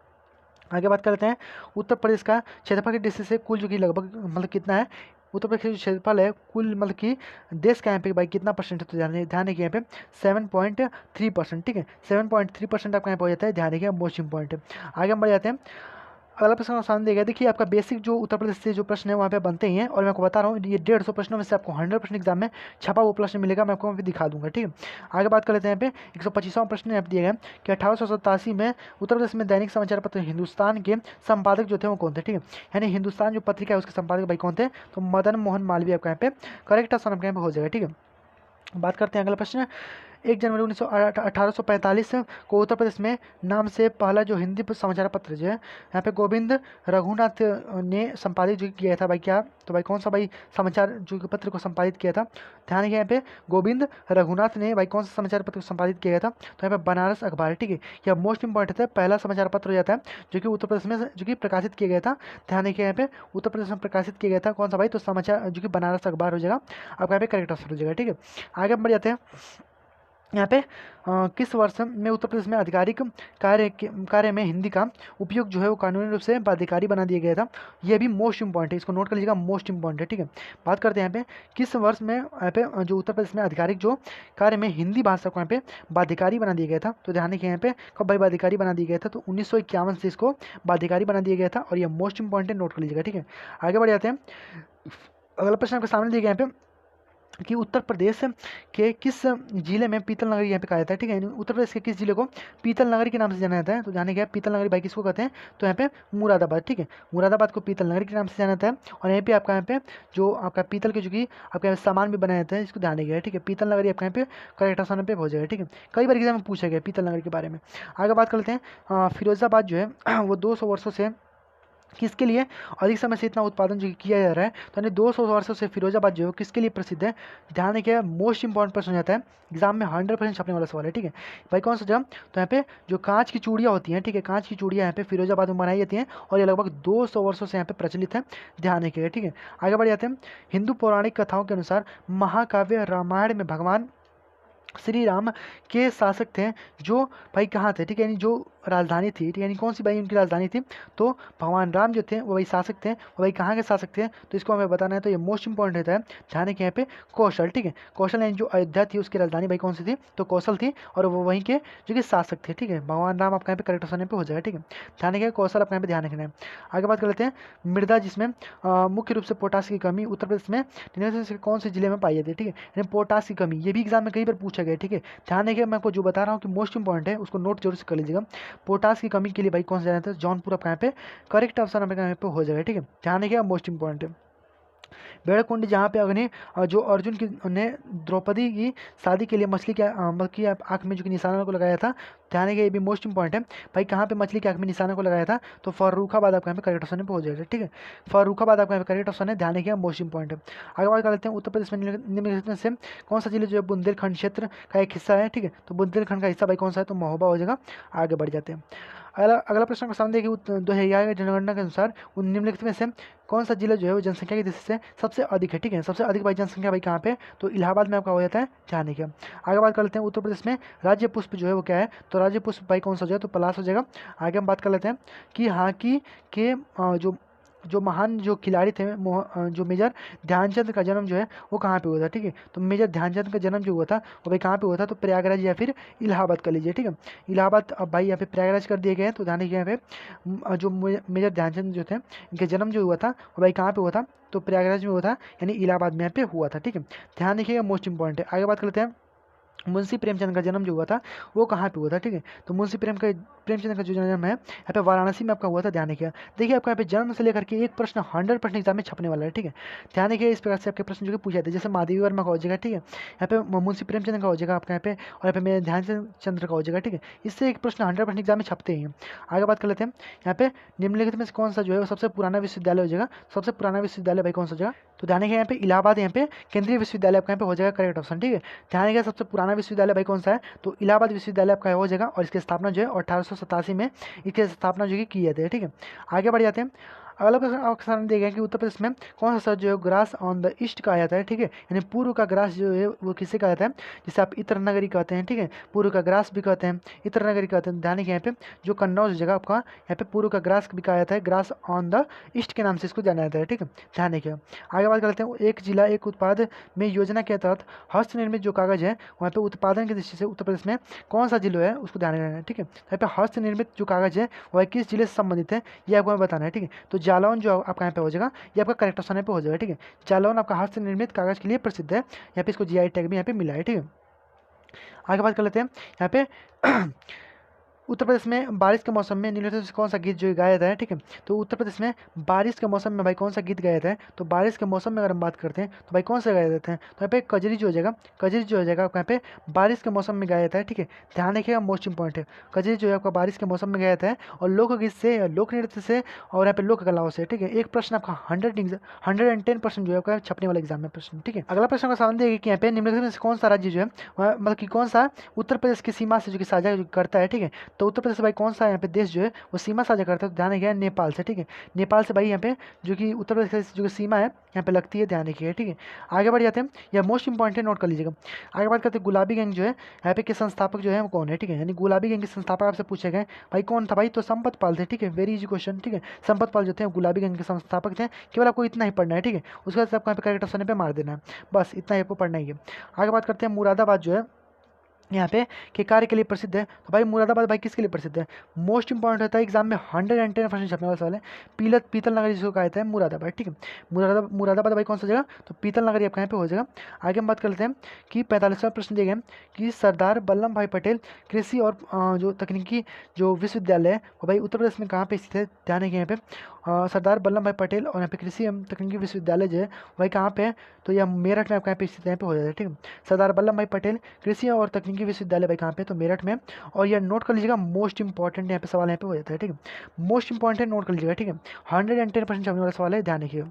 आगे बात करते हैं उत्तर प्रदेश का क्षेत्रफल की दृष्टि से कुल जो कि लगभग मतलब कितना है, उत्तर प्रदेश का जो क्षेत्रफल है कुल मतलब कि देश का यहाँ पे भाई कितना परसेंट है, तो ध्यान रखिए यहाँ पे 7.3%, ठीक है, 7.3% आपका यहाँ पे हो जाता है, ध्यान रखिए मोस्ट इंपॉर्टेंट है। आगे हम बढ़ जाते हैं। अगला प्रश्न का सामने देगा, देखिए आपका बेसिक जो उत्तर प्रदेश से जो प्रश्न है वहाँ पे बनते ही हैं, और मैं आपको बता रहा हूँ ये 150 प्रश्नों में से आपको 100% एग्जाम में छपा वो प्रश्न मिलेगा, मैं आपको वहाँ पे दिखा दूंगा, ठीक है। आगे बात कर लेते हैं। यहाँ पे 125वां प्रश्न यहाँ पे दिया गया कि 1887 में उत्तर प्रदेश में दैनिक समाचार पत्र हिंदुस्तान के संपादक जो थे वो कौन थे, ठीक है, यानी हिंदुस्तान जो पत्रिका है उसके संपादक भाई कौन थे, तो मदन मोहन मालवीय आपका यहाँ पे करेक्ट ऑप्शन आपके यहाँ पे हो जाएगा, ठीक है। बात करते हैं अगला प्रश्न। 1 जनवरी 1845 को उत्तर प्रदेश में नाम से पहला जो हिंदी समाचार पत्र जो है यहाँ पे गोविंद रघुनाथ ने संपादित जो किया था भाई क्या, तो भाई कौन सा भाई समाचार जो पत्र को संपादित किया था, ध्यान रखिए यहाँ पे गोविंद रघुनाथ ने भाई कौन सा समाचार पत्र को संपादित किया था, तो यहाँ पे बनारस अखबार, ठीक है, यह मोस्ट इंपॉर्टेंट है, पहला समाचार पत्र हो जाता है जो कि उत्तर प्रदेश में जो कि प्रकाशित किया गया था, ध्यान रखिए यहाँ पे उत्तर प्रदेश में प्रकाशित किया गया था कौन सा भाई, तो समाचार जो कि बनारस अखबार हो जाएगा आपका यहाँ पे करेक्ट आंसर हो जाएगा, ठीक है। आगे हम बढ़ जाते हैं। यहाँ पे किस वर्ष में उत्तर प्रदेश में आधिकारिक कार्य में हिंदी का उपयोग जो है वो कानूनी रूप से बाध्यकारी बना दिया गया था, ये भी मोस्ट इंपॉर्टेंट है, इसको नोट कर लीजिएगा, मोस्ट इंपॉर्टेंट है, ठीक है। बात करते हैं यहाँ पे किस वर्ष में यहाँ पे जो उत्तर प्रदेश में आधिकारिक जो कार्य में हिंदी भाषा को यहाँ पे बाध्यकारी बना दिया गया था, तो ध्यान रखिए यहाँ पे कब भाई बाध्यकारी बना दिया गया था, तो 1951 से इसको बाध्यकारी बना दिया गया था, और ये मोस्ट इंपॉर्टेंट नोट कर लीजिएगा, ठीक है। आगे बढ़ जाते हैं। अगला प्रश्न आपके सामने दिया गया यहाँ पे कि उत्तर प्रदेश के किस जिले में पीतल नगरी यहाँ पे कहा जाता है, ठीक है, उत्तर प्रदेश के किस जिले को पीतल नगरी के नाम से जाना जाता है, तो जाने क्या पीतल नगरी भाई किसको कहते हैं, तो यहाँ पे मुरादाबाद, ठीक है, मुरादाबाद को पीतल नगरी के नाम से जाना जाता है, और यहाँ पे आपका यहाँ पे जो आपका पीतल के जो कि आपका यहाँ सामान भी बनाया जाता है इसको ध्यान रखिएगा, ठीक है, पीतल नगरी आपका यहाँ पे करेक्ट ऑप्शन पे हो जाएगा, ठीक है, कई बार एग्जाम में पूछा गया पीतल नगरी के बारे में। आगे बात कर लेते हैं। फिरोजाबाद जो है वो 200 वर्षों से किसके लिए अधिक समय से इतना उत्पादन जो किया जा रहा है, तो यानी 200 वर्षों से फिरोजाबाद जो है किसके लिए प्रसिद्ध है, ध्यान रखिए मोस्ट इंपॉर्टेंट प्रश्न हो जाता है, एग्जाम में 100% छपने वाला सवाल है, ठीक है भाई कौन सा जब, तो यहाँ पे जो कांच की चूड़ियाँ होती हैं, ठीक है, कांच की चूड़ियाँ यहाँ पे फिरोजाबाद में बनाई जाती हैं, और ये लगभग 200 वर्षों से यहाँ पे प्रचलित है, ध्यान रखिएगा, ठीक है। आगे बढ़ जाते हैं। हिंदू पौराणिक कथाओं के अनुसार महाकाव्य रामायण में भगवान श्री राम के शासक थे जो भाई कहाँ थे, ठीक है, यानी जो राजधानी थी, ठीक है, यानी कौन सी भाई उनकी राजधानी थी, तो भगवान राम जो थे वो भाई शासक थे, वो भाई कहाँ के शासक थे, तो इसको हमें बताना है। तो ये मोस्ट इंपॉर्टेंट होता है, ध्यान रखिए यहाँ पे कौशल, ठीक है, कौशल यानी जो अयोध्या थी उसकी राजधानी भाई कौन सी थी, तो कौशल थी, और वो वहीं के जो कि शासक थे, ठीक है, भगवान राम आपका यहाँ पे करेक्ट ऑप्शन यहाँ पे हो जाएगा, ठीक है, ध्यान रखिए कौशल आपका यहाँ पे ध्यान रखना है। आगे बात कर लेते हैं मृदा, जिसमें मुख्य रूप से पोटास की कमी उत्तर प्रदेश में निम्नलिखित में से कौन से जिले में पाई जाती है, ठीक है, यानी पोटास की कमी, ये भी एग्जाम में कई बार पूछा गया, ठीक है, ध्यान रखिए मैं आपको जो बता रहा हूँ कि मोस्ट इंपॉर्टेंट है, उसको नोट जरूर से कर लीजिएगा। पोटास की कमी के लिए भाई कौन सा जाना था, जौनपुर आपका यहाँ पे करेक्ट ऑप्शन आपका यहाँ पे हो जाएगा, ठीक है, ध्यान रखिएगा मोस्ट इंपॉर्टेंट है। बेड़कुंड, जहाँ पे अग्नि जो अर्जुन की ने द्रौपदी की शादी के लिए मछली की आँख में जो कि निशाना को लगाया था, ध्यान रखिए ये भी मोस्ट इंपॉर्टेंट है भाई, कहाँ पे मछली की आँख में निशाना को लगाया था, तो फर्रुखाबाद आपका यहाँ पे करेक्ट ऑप्शन पे हो जाएगा, ठीक है, फर्रुखाबाद आपका यहाँ पे करेक्ट ऑप्शन है, ध्यान रखिए मोस्ट इंपॉर्टेंट है। आगे बात कर लेते हैं उत्तर प्रदेश में निम्नलिखित में से कौन सा जिला जो है बुंदेलखंड क्षेत्र का एक हिस्सा है, ठीक है, तो बुंदेलखंड का हिस्सा भाई कौन सा है, तो महोबा हो जाएगा। आगे बढ़ जाते हैं। अगला अगला प्रश्न का सामने देखिए 2011 की जनगणना के अनुसार उन निम्नलिखित में से कौन सा जिला जो है वो जनसंख्या की दृष्टि से सबसे अधिक है, ठीक है, सबसे अधिक भाई जनसंख्या भाई कहाँ पे, तो इलाहाबाद में आपका हो जाता है, ध्यान रखिए। आगे बात कर लेते हैं उत्तर प्रदेश में राज्य पुष्प जो है वो क्या है, तो राज्य पुष्प भाई कौन सा जो है, तो पलाश हो जाएगा। आगे हम बात कर लेते हैं कि हॉकी के जो महान जो खिलाड़ी थे जो मेजर ध्यानचंद का जन्म जो है वो कहाँ पे हुआ था, ठीक है, तो मेजर ध्यानचंद का जन्म जो हुआ था वो भाई कहाँ पे हुआ था, तो प्रयागराज या फिर इलाहाबाद कर लीजिए, ठीक है, इलाहाबाद अब भाई यहाँ पे प्रयागराज कर दिए गए हैं, तो ध्यान रखिए यहाँ पे जो मेजर ध्यानचंद जो थे इनके जन्म जो हुआ था वो भाई कहाँ पे हुआ था, तो प्रयागराज में हुआ था, यानी इलाहाबाद में यहाँ पे हुआ था, ठीक है, ध्यान रखिएगा मोस्ट इंपॉर्टेंट है। आगे बात कर लेते हैं मुंशी प्रेमचंद का जन्म जो हुआ था वो कहाँ पे हुआ था, ठीक है, तो मुंशी प्रेमचंद का जो जन्म है यहाँ पे वाराणसी में आपका हुआ था, ध्यान रखिए। देखिए आपका यहाँ पे जन्म से लेकर के एक प्रश्न 100% एग्जाम में छपने वाला है, ठीक है, ध्यान रखिए इस प्रकार से आपके प्रश्न जो कि पूछे जाते हैं, जैसे महादेवी वर्मा का हो जाएगा, ठीक है, यहाँ पे मुंशी प्रेमचंद का हो जाएगा आपका यहाँ पे, और यहाँ पे मेरे ध्यानचंद का हो जाएगा, ठीक है, इससे एक प्रश्न 100% एग्जाम में छपते हैं। आगे बात कर लेते हैं यहाँ पे निम्नलिखित में से कौन सा जो है वो सबसे पुराना विश्वविद्यालय हो जाएगा, सबसे पुराना विश्वविद्यालय भाई कौन सा हो जाएगा, तो ध्यान रखिए यहाँ पे इलाहाबाद यहाँ पे केंद्रीय विश्वविद्यालय आपका यहाँ पे हो जाएगा करेक्ट ऑप्शन, ठीक है, ध्यान रखिए सबसे पुराना विश्वविद्यालय भाई कौन सा है, तो इलाहाबाद विश्वविद्यालय आपका हो जाएगा, और इसकी स्थापना जो है 1887 में इसकी स्थापना जो कि की जाती है, ठीक है। आगे बढ़ जाते हैं। अगला प्रश्न आपके सामने दिया गया कि उत्तर प्रदेश में कौन सा शहर जो है ग्रास ऑन द ईस्ट कहा जाता है, ठीक है, यानी पूर्व का ग्रास जो है वो किसे कहा जाता है, जिसे आप इतर नगरी कहते हैं, ठीक है, पूर्व का ग्रास भी कहते हैं, इतर नगरी कहते हैं, ध्यान रखिए यहाँ पे जो कन्नौज जगह आपका यहाँ पे पूर्व का ग्रास भी कहा जाता है, ग्रास ऑन द ईस्ट के नाम से इसको जाना जाता है, ठीक है, ध्यान रखिए। आगे बात करते हैं एक जिला एक उत्पाद में योजना के तहत हस्तनिर्मित जो कागज है वहाँ पे उत्पादन की दृष्टि से उत्तर प्रदेश में कौन सा जिला है उसको ध्यान रखना है, ठीक है, यहाँ पे हस्तनिर्मित जो कागज है वह किस जिले से संबंधित है ये आपको बताना है, ठीक है, तो जालौन जो आपका यहाँ पे हो जाएगा, ये आपका करेक्ट ऑप्शन पे हो जाएगा, ठीक है, जालौन आपका हाथ से निर्मित कागज के लिए प्रसिद्ध है, यहाँ पे इसको जीआई टैग भी यहाँ पे मिला है, ठीक है। आगे बात कर लेते हैं यहाँ पे उत्तर प्रदेश में बारिश के मौसम में निम्नलिखित में से कौन सा गीत जो गाया जाता है, ठीक है, तो उत्तर प्रदेश में बारिश के मौसम में भाई कौन सा गीत गाया जाता है, तो बारिश के मौसम में अगर हम बात करते हैं तो भाई कौन सा गाया जाता है, तो यहाँ पे कजरी जो हो जाएगा, कजरी जो हो जाएगा आपका यहाँ पे बारिश के मौसम में गाया जाता है, ठीक है, ध्यान रखिएगा मोस्ट इंपॉर्टेंट है, कजरी जो है आपका बारिश के मौसम में गाया जाता है, और लोकगीत से, लोक नृत्य से, और यहाँ पे लोक कलाओं से, ठीक है, एक प्रश्न आपका 110% जो है आपका छपने वाला एग्जाम में प्रश्न, ठीक है। अगला प्रश्न का सामने देखिए कि यहाँ पे निम्नलिखित में से कौन सा राज्य जो है मतलब कि कौन सा उत्तर प्रदेश की सीमा से जो कि साझा करता है, ठीक है, तो उत्तर प्रदेश भाई कौन सा यहाँ पे देश जो है वो सीमा साझा करता है, तो ध्यान रखिए नेपाल से, ठीक है, नेपाल से भाई यहाँ पे जो कि उत्तर प्रदेश की जो सीमा है यहाँ पे लगती है, ध्यान रखिए, ठीक है। आगे बढ़ जाते हैं, यह मोस्ट इंपॉर्टेंट है, नोट कर लीजिएगा। आगे बात करते हैं गुलाबी गैंग जो है यहाँ पे के संस्थापक जो है वो कौन है, ठीक है, यानी गुलाबी गैंग के संस्थापक आपसे पूछे गए भाई कौन था, भाई तो संपत पाल थे, ठीक है, वेरी इजी क्वेश्चन, ठीक है, संपत पाल जो थे गुलाबी गैंग के संस्थापक थे, केवल आपको इतना ही पढ़ना है, ठीक है, उसके बाद आपको यहाँ पे करेक्ट ऑप्शन पे मार देना है, बस इतना ही आपको पढ़ना ही है। आगे बात करते हैं मुरादाबाद जो है यहाँ पे के कार्य के लिए प्रसिद्ध है, तो भाई मुरादाबाद भाई किसके लिए प्रसिद्ध है, मोस्ट इंपॉर्टेंट होता है एग्जाम में 110% छपने वाला सवाल है, पीतल नगरी जिसको कहते हैं मुरादाबाद, ठीक है, मुरादाबाद भाई कौन सा जगह, तो पीतल नगरी आपका यहाँ पे हो जाएगा। आगे हम बात कर लेते हैं कि 45वां प्रश्न दिए गए कि सरदार वल्लभ भाई पटेल कृषि और जो तकनीकी जो विश्वविद्यालय है वो भाई उत्तर प्रदेश में कहाँ पे स्थित है, ध्यान रखिए यहाँ पे सरदार वल्लभ भाई पटेल और यहाँ पे कृषि एवं तकनीकी विश्वविद्यालय जो है भाई कहाँ पे है, तो यह मेरठ में आपका यहाँ पे स्थित यहाँ पे हो जाता है, ठीक है, सरदार वल्लभ भाई पटेल कृषि और तकनीकी विश्वविद्यालय भाई कहाँ पे, तो मेरठ में, और यह नोट कर लीजिएगा मोस्ट इंपॉर्टेंट यहाँ पे सवाल यहाँ पे हो जाता है, ठीक है, मोस्ट इंपॉर्टेंट नोट कर लीजिएगा, ठीक है, 110% छपने वाला सवाल है, ध्यान रखिएगा।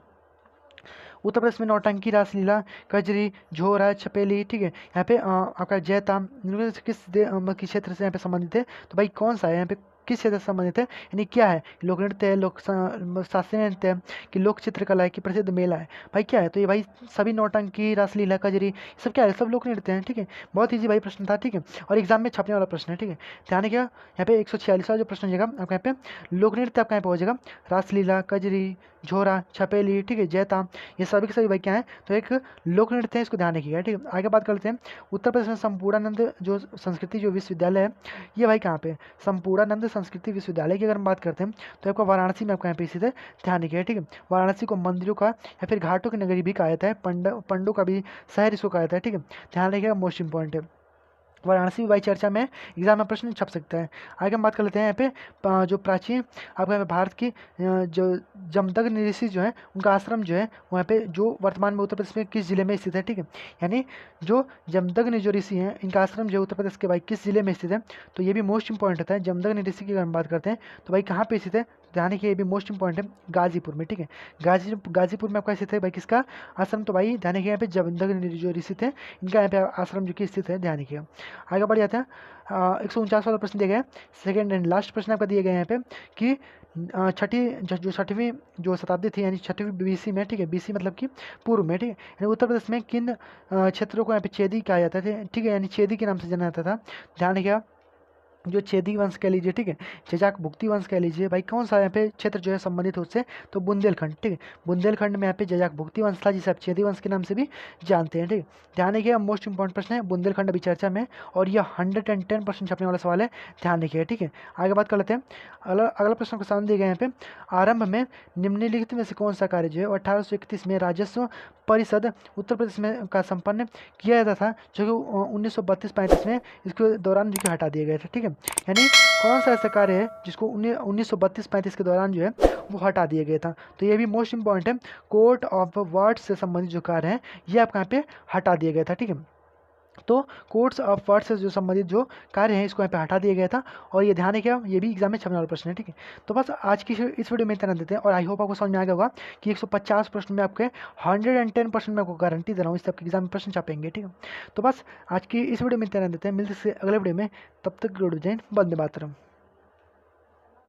उत्तर प्रदेश में नौटंकी, रासलीला, कजरी, झोरा, छपेली, ठीक है, यहाँ पे आपका जयताम किस की क्षेत्र से यहाँ पे संबंधित है, तो भाई कौन सा है यहाँ पे किस क्षेत्र से संबंधित है, यानी क्या है, लोक नृत्य है, लोक शास्त्रीय नृत्य है, कि लोक चित्रकला है, कि प्रसिद्ध मेला है, भाई क्या है, तो ये भाई सभी नौटंकी, रासलीला, कजरी, सब क्या है, सब लोक नृत्य हैं, ठीक है। बहुत ईजी भाई प्रश्न था, ठीक है, और एग्जाम में छपने वाला प्रश्न है, ठीक है। ध्यान रखिएगा, यहाँ पे 146वां जो प्रश्न हो जाएगा आपका, यहाँ पे लोक नृत्य आपका यहाँ पे हो जाएगा रासलीला, कजरी, झोरा, छपेली, ठीक है, जैता, ये सभी के सभी भाई क्या है, तो एक लोक नृत्य है, इसको ध्यान रखिएगा, ठीक है। आगे बात करते हैं, उत्तर प्रदेश में संपूर्णानंद जो संस्कृति जो विश्वविद्यालय है, ये भाई कहाँ पे, संपूर्णानंद संस्कृति विश्वविद्यालय की अगर हम बात करते हैं तो आपका वाराणसी में आपका यहाँ पे स्थित है, ध्यान रखिएगा, ठीक है। वाराणसी को मंदिरों का या फिर घाटों की नगरी भी कहा जाता है, पंडों का भी शहर इसको कहा जाता है, ठीक है, ध्यान रखिएगा, मोस्ट इंपॉर्टेंट है। वाराणसी भी भाई चर्चा में एग्जाम में प्रश्न छप सकता है। आगे हम बात कर लेते हैं यहाँ पे जो प्राचीन आपका यहाँ पे भारत की जो जमदग्नि ऋषि जो है उनका आश्रम जो है वहाँ पे जो वर्तमान में उत्तर प्रदेश में किस जिले में स्थित है, ठीक है, यानी जो जमदग्नि जो ऋषि हैं इनका आश्रम जो है उत्तर प्रदेश के भाई किस जिले में स्थित है, तो ये भी मोस्ट इंपॉर्टेंट होता है। जमदग्नि ऋषि की अगर हम बात करते हैं तो भाई कहाँ पे स्थित है, ध्यान रखिए, ये भी मोस्ट इंपॉर्टेंट है, गाजीपुर में, ठीक है। गाजीपुर में आपका स्थित है भाई किसका आश्रम, तो भाई ध्यान रखिए यहाँ पे जमदग्नि जो ऋषि थे इनका यहाँ पे आश्रम जो कि स्थित है, ध्यान रखिए। आगे बढ़ जाते हैं, 149 वाला प्रश्न दिया गया है, सेकेंड एंड लास्ट प्रश्न आपका दिए गए हैं यहाँ पे कि छठवीं जो शताब्दी थी, यानी छठवीं बीसी में, ठीक है, बीसी मतलब कि पूर्व में, ठीक है, यानी उत्तर प्रदेश में किन क्षेत्रों को यहाँ पे चेदी कहा जाता था, ठीक है, यानी चेदी के नाम से जाना जाता था, ध्यान रखिएगा। जो चेदी वंश कह लीजिए, ठीक है, चेजाक भुक्ति वंश कह लीजिए, भाई कौन सा यहाँ पे क्षेत्र जो है संबंधित उससे, तो बुंदेलखंड, ठीक है, बुंदेलखंड में यहाँ पे जजाक भुक्ति वंश था जिसे आप चेदी वंश के नाम से भी जानते हैं, ठीक है। ध्यान रखिएगा, मोस्ट इंपॉर्टेंट प्रश्न है, बुंदेलखंड अभी चर्चा में, और यह 110% छपने वाला सवाल है, ध्यान रखिएगा, ठीक है। आगे बात कर लेते हैं, अगला प्रश्न को सामने दिए गए यहाँ पे, आरंभ में निम्नलिखित में से कौन सा कार्य जो है 1831 में राजस्व परिषद उत्तर प्रदेश में का संपन्न किया जाता था, जो कि 1932-35 में इसके दौरान जो कि हटा दिया गया था, ठीक है, यानी कौन सा ऐसा कार्य है जिसको 1932-35 के दौरान जो है वो हटा दिया गया था, तो ये भी मोस्ट इंपॉर्टेंट है, कोर्ट ऑफ वर्ड्स से संबंधित जो कार्य है ये आपका यहाँ पे हटा दिया गया था, ठीक है। तो कोर्ट्स ऑफ वर्ड्स से जो संबंधित जो कार्य है इसको यहाँ पे हटा दिया गया था, और ये ध्यान रखिएगा, ये भी एग्जाम में छपने वाला प्रश्न है, ठीक है। तो बस आज की इस वीडियो में इतना देते हैं, और आई होप आपको समझ में आ गया होगा कि 150 प्रश्न में आपके 110% में आपको गारंटी दे रहा हूँ इससे आपके एग्जाम में प्रश्न छपेंगे, ठीक है। तो बस आज की इस वीडियो में इतना देते हैं, मिलते हैं अगले वीडियो में, तब तक गुड जय हिंद, वंदे मातरम।